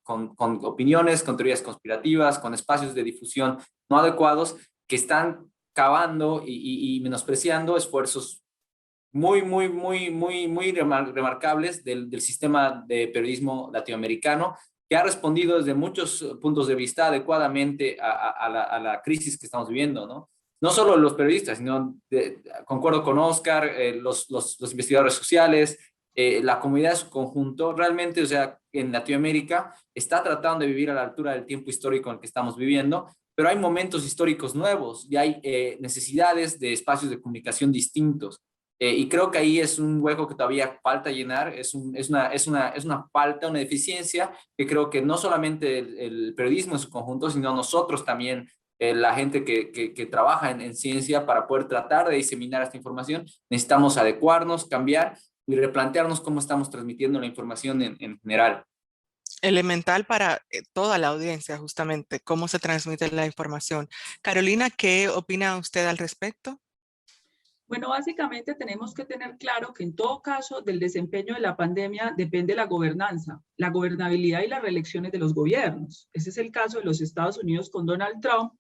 con opiniones, con teorías conspirativas, con espacios de difusión no adecuados que están cavando y menospreciando esfuerzos muy remarcables del sistema de periodismo latinoamericano, que ha respondido desde muchos puntos de vista adecuadamente a la crisis que estamos viviendo, ¿no? No solo los periodistas, sino, concuerdo con Oscar, los investigadores sociales, la comunidad en su conjunto, realmente, o sea, en Latinoamérica está tratando de vivir a la altura del tiempo histórico en el que estamos viviendo, pero hay momentos históricos nuevos y hay necesidades de espacios de comunicación distintos. Y creo que ahí es un hueco que todavía falta llenar, es una falta, una deficiencia que creo que no solamente el periodismo en su conjunto, sino nosotros también, la gente que trabaja en ciencia, para poder tratar de diseminar esta información, necesitamos adecuarnos, cambiar y replantearnos cómo estamos transmitiendo la información en general. Elemental para toda la audiencia, justamente, cómo se transmite la información. Carolina, ¿qué opina usted al respecto? Bueno, básicamente tenemos que tener claro que en todo caso del desempeño de la pandemia depende la gobernanza, la gobernabilidad y las reelecciones de los gobiernos. Ese es el caso de los Estados Unidos con Donald Trump,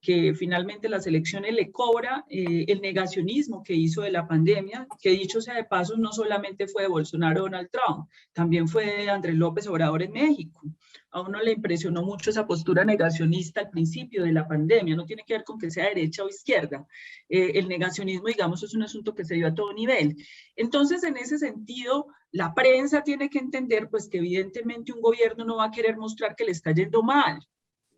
que finalmente las elecciones le cobra el negacionismo que hizo de la pandemia, que dicho sea de paso no solamente fue de Bolsonaro o Donald Trump, también fue de Andrés López Obrador en México. A uno le impresionó mucho esa postura negacionista al principio de la pandemia, no tiene que ver con que sea derecha o izquierda. El negacionismo, digamos, es un asunto que se dio a todo nivel. Entonces, en ese sentido, la prensa tiene que entender pues que evidentemente un gobierno no va a querer mostrar que le está yendo mal,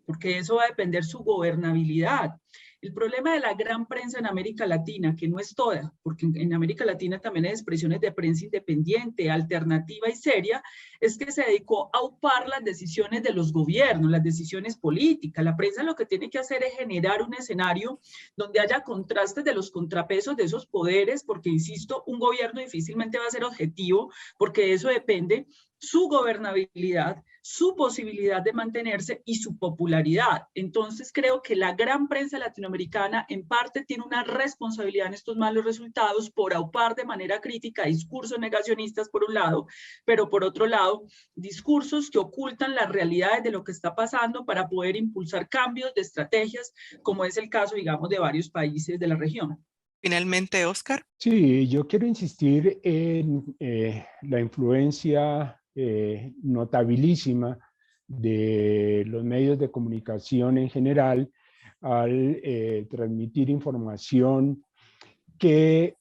porque eso va a depender su gobernabilidad. El problema de la gran prensa en América Latina, que no es toda, porque en América Latina también hay expresiones de prensa independiente, alternativa y seria, es que se dedicó a upar las decisiones de los gobiernos, las decisiones políticas. La prensa lo que tiene que hacer es generar un escenario donde haya contrastes de los contrapesos de esos poderes, porque, insisto, un gobierno difícilmente va a ser objetivo, porque de eso depende su gobernabilidad, su posibilidad de mantenerse y su popularidad. Entonces creo que la gran prensa latinoamericana en parte tiene una responsabilidad en estos malos resultados por aupar de manera crítica discursos negacionistas por un lado, pero por otro lado discursos que ocultan las realidades de lo que está pasando para poder impulsar cambios de estrategias, como es el caso, digamos, de varios países de la región. Finalmente, Oscar. Sí, yo quiero insistir en la influencia notabilísima de los medios de comunicación en general al transmitir información que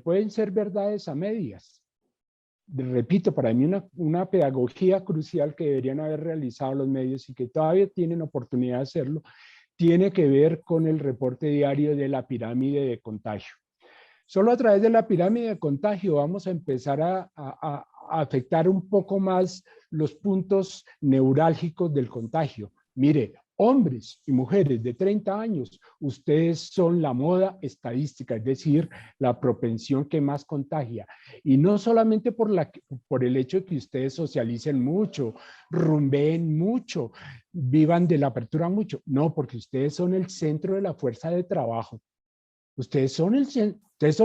pueden ser verdades a medias. Repito, para mí una pedagogía crucial que deberían haber realizado los medios y que todavía tienen oportunidad de hacerlo, tiene que ver con el reporte diario de la pirámide de contagio. Solo a través de la pirámide de contagio vamos a empezar a afectar un poco más los puntos neurálgicos del contagio. Mire, hombres y mujeres de 30 años, ustedes son la moda estadística, es decir, la propensión que más contagia. Y no solamente por el hecho de que ustedes socialicen mucho, rumbeen mucho, vivan de la apertura mucho. No, porque ustedes son el centro de la fuerza de trabajo. Ustedes son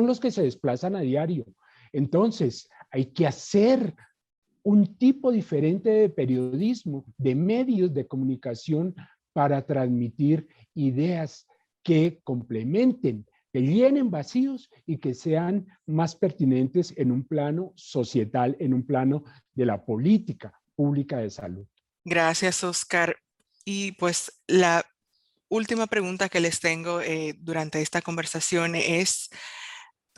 los que se desplazan a diario. Entonces, hay que hacer un tipo diferente de periodismo, de medios de comunicación para transmitir ideas que complementen, que llenen vacíos y que sean más pertinentes en un plano societal, en un plano de la política pública de salud. Gracias, Oscar. Y pues la última pregunta que les tengo durante esta conversación es,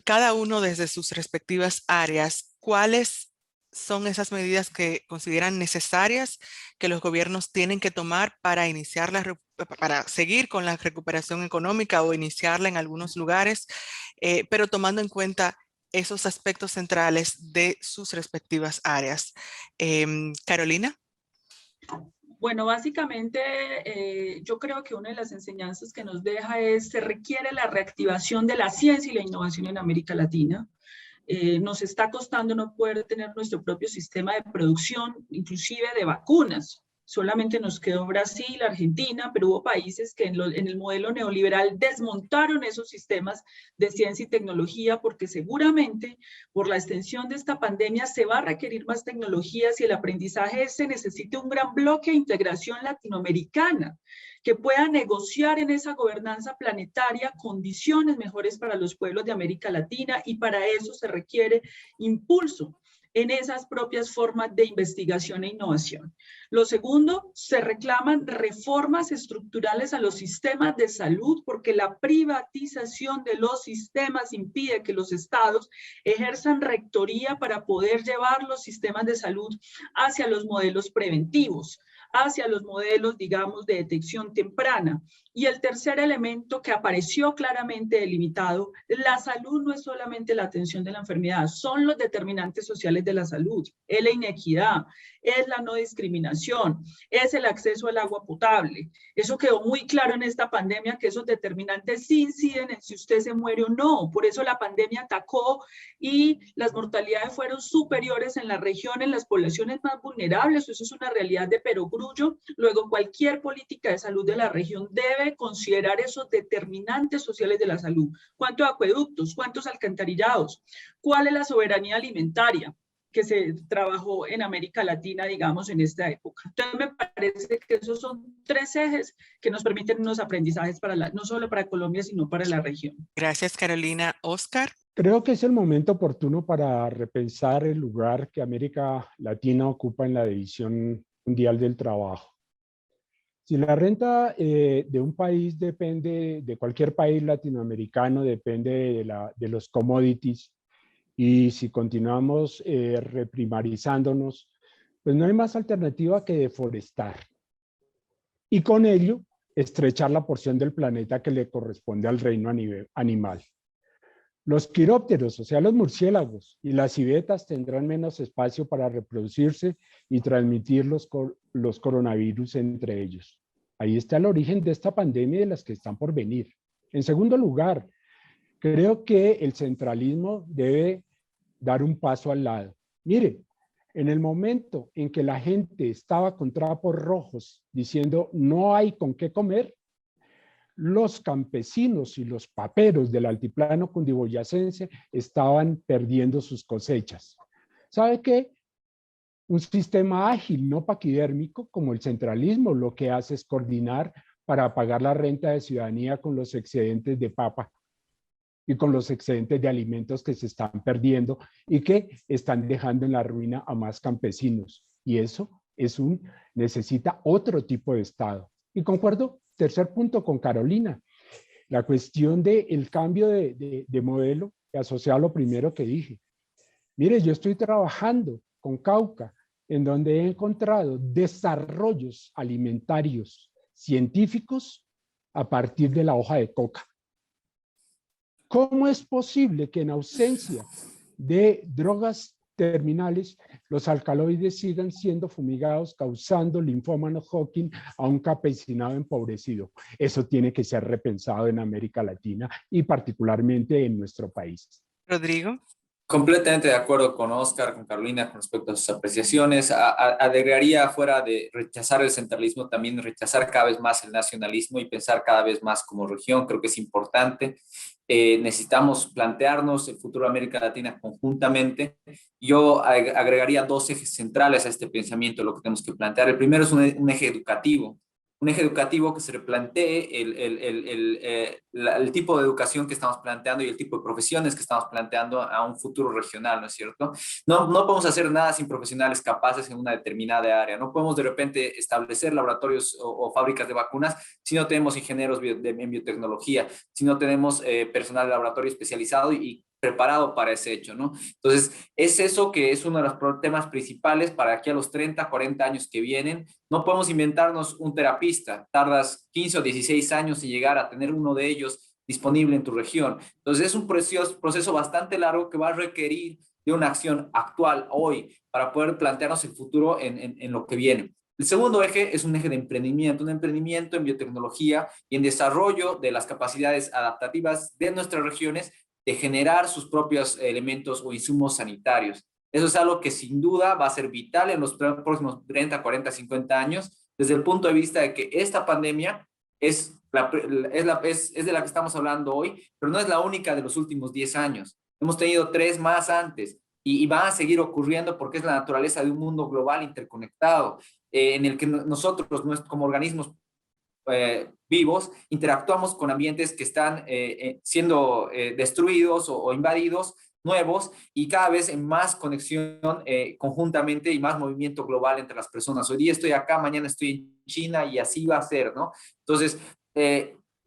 cada uno desde sus respectivas áreas, ¿cuáles son esas medidas que consideran necesarias que los gobiernos tienen que tomar para iniciar para seguir con la recuperación económica o iniciarla en algunos lugares, pero tomando en cuenta esos aspectos centrales de sus respectivas áreas? Carolina. Bueno, básicamente yo creo que una de las enseñanzas que nos deja es se requiere la reactivación de la ciencia y la innovación en América Latina. Nos está costando no poder tener nuestro propio sistema de producción, inclusive de vacunas. Solamente nos quedó Brasil, Argentina, pero hubo países que en el modelo neoliberal desmontaron esos sistemas de ciencia y tecnología porque seguramente por la extensión de esta pandemia se va a requerir más tecnologías y el aprendizaje se necesita un gran bloque de integración latinoamericana que pueda negociar en esa gobernanza planetaria condiciones mejores para los pueblos de América Latina y para eso se requiere impulso en esas propias formas de investigación e innovación. Lo segundo, se reclaman reformas estructurales a los sistemas de salud porque la privatización de los sistemas impide que los estados ejerzan rectoría para poder llevar los sistemas de salud hacia los modelos preventivos, hacia los modelos, digamos, de detección temprana. Y el tercer elemento que apareció claramente delimitado, la salud no es solamente la atención de la enfermedad, son los determinantes sociales de la salud, es la inequidad, es la no discriminación, es el acceso al agua potable. Eso quedó muy claro en esta pandemia, que esos determinantes sí inciden en si usted se muere o no. Por eso la pandemia atacó y las mortalidades fueron superiores en la región, en las poblaciones más vulnerables. Eso es una realidad de perogrullo. Luego, cualquier política de salud de la región debe considerar esos determinantes sociales de la salud. ¿Cuántos acueductos? ¿Cuántos alcantarillados? ¿Cuál es la soberanía alimentaria que se trabajó en América Latina, digamos, en esta época? Entonces, me parece que esos son tres ejes que nos permiten unos aprendizajes no solo para Colombia, sino para la región. Gracias, Carolina. Oscar. Creo que es el momento oportuno para repensar el lugar que América Latina ocupa en la división mundial del trabajo. Si la renta de un país depende, de cualquier país latinoamericano, depende de los commodities, y si continuamos reprimarizándonos, pues no hay más alternativa que deforestar. Y con ello, estrechar la porción del planeta que le corresponde al reino animal. Los quirópteros, o sea, los murciélagos y las civetas tendrán menos espacio para reproducirse y transmitir los coronavirus entre ellos. Ahí está el origen de esta pandemia y de las que están por venir. En segundo lugar, creo que el centralismo debe dar un paso al lado. Mire, en el momento en que la gente estaba con trapos rojos diciendo no hay con qué comer, los campesinos y los paperos del altiplano cundiboyacense estaban perdiendo sus cosechas. ¿Sabe qué? Un sistema ágil, no paquidérmico, como el centralismo, lo que hace es coordinar para pagar la renta de ciudadanía con los excedentes de papa y con los excedentes de alimentos que se están perdiendo y que están dejando en la ruina a más campesinos. Y eso necesita otro tipo de Estado. Y concuerdo, tercer punto, con Carolina, la cuestión del cambio de modelo, asociado a lo primero que dije. Mire, yo estoy trabajando con Cauca, en donde he encontrado desarrollos alimentarios científicos a partir de la hoja de coca. ¿Cómo es posible que en ausencia de drogas terminales, los alcaloides sigan siendo fumigados, causando linfoma no Hodgkin a un campesinado empobrecido? Eso tiene que ser repensado en América Latina y particularmente en nuestro país. Rodrigo. Completamente de acuerdo con Oscar, con Carolina, con respecto a sus apreciaciones. Agregaría, fuera de rechazar el centralismo, también rechazar cada vez más el nacionalismo y pensar cada vez más como región. Creo que es importante. Necesitamos plantearnos el futuro de América Latina conjuntamente. Yo agregaría dos ejes centrales a este pensamiento, lo que tenemos que plantear. El primero es un eje educativo. Un eje educativo que se replantee el tipo de educación que estamos planteando y el tipo de profesiones que estamos planteando a un futuro regional, ¿no es cierto? No podemos hacer nada sin profesionales capaces en una determinada área. No podemos de repente establecer laboratorios o fábricas de vacunas si no tenemos ingenieros en biotecnología, si no tenemos personal de laboratorio especializado y preparado para ese hecho, ¿no? Entonces, es eso que es uno de los temas principales para aquí a los 30, 40 años que vienen. No podemos inventarnos un terapista, tardas 15 o 16 años en llegar a tener uno de ellos disponible en tu región. Entonces, es un proceso bastante largo que va a requerir de una acción actual hoy para poder plantearnos el futuro en lo que viene. El segundo eje es un eje de emprendimiento, un emprendimiento en biotecnología y en desarrollo de las capacidades adaptativas de nuestras regiones de generar sus propios elementos o insumos sanitarios. Eso es algo que sin duda va a ser vital en los próximos 30, 40, 50 años, desde el punto de vista de que esta pandemia es de la que estamos hablando hoy, pero no es la única de los últimos 10 años. Hemos tenido 3 más antes y van a seguir ocurriendo porque es la naturaleza de un mundo global interconectado, en el que nosotros como organismos vivos, interactuamos con ambientes que están siendo destruidos o invadidos, nuevos, y cada vez en más conexión conjuntamente y más movimiento global entre las personas. Hoy día estoy acá, mañana estoy en China y así va a ser, ¿no? Entonces,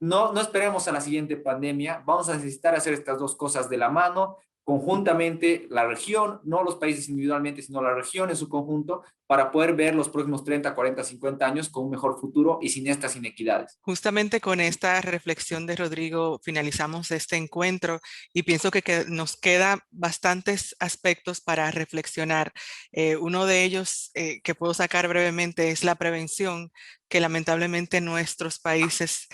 no esperemos a la siguiente pandemia, vamos a necesitar hacer estas dos cosas de la mano, conjuntamente la región, no los países individualmente, sino la región en su conjunto, para poder ver los próximos 30, 40, 50 años con un mejor futuro y sin estas inequidades. Justamente con esta reflexión de Rodrigo finalizamos este encuentro y pienso que nos quedan bastantes aspectos para reflexionar. Uno de ellos que puedo sacar brevemente es la prevención, que lamentablemente nuestros países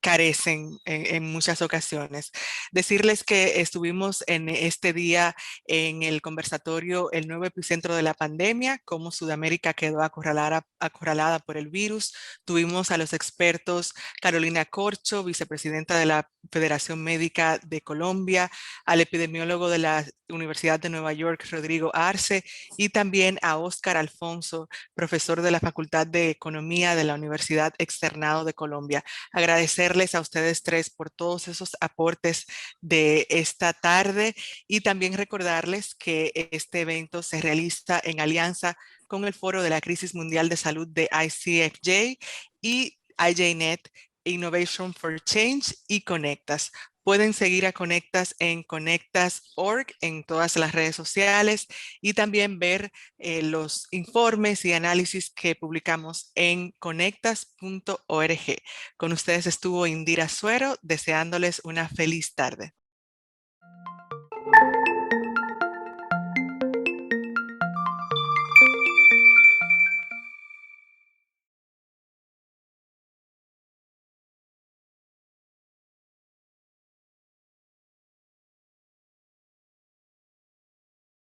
carecen en muchas ocasiones. Decirles que estuvimos en este día en el conversatorio El nuevo epicentro de la pandemia, cómo Sudamérica quedó acorralada por el virus. Tuvimos a los expertos Carolina Corcho, vicepresidenta de la Federación Médica de Colombia, al epidemiólogo de la Universidad de Nueva York, Rodrigo Arce, y también a Óscar Alfonso, profesor de la Facultad de Economía de la Universidad Externado de Colombia. Agradecerles a ustedes tres por todos esos aportes de esta tarde y también recordarles que este evento se realiza en alianza con el Foro de la Crisis Mundial de Salud de ICFJ y IJNet, Innovation for Change y Conectas. Pueden seguir a Conectas en conectas.org en todas las redes sociales y también ver los informes y análisis que publicamos en conectas.org. Con ustedes estuvo Indira Suero, deseándoles una feliz tarde.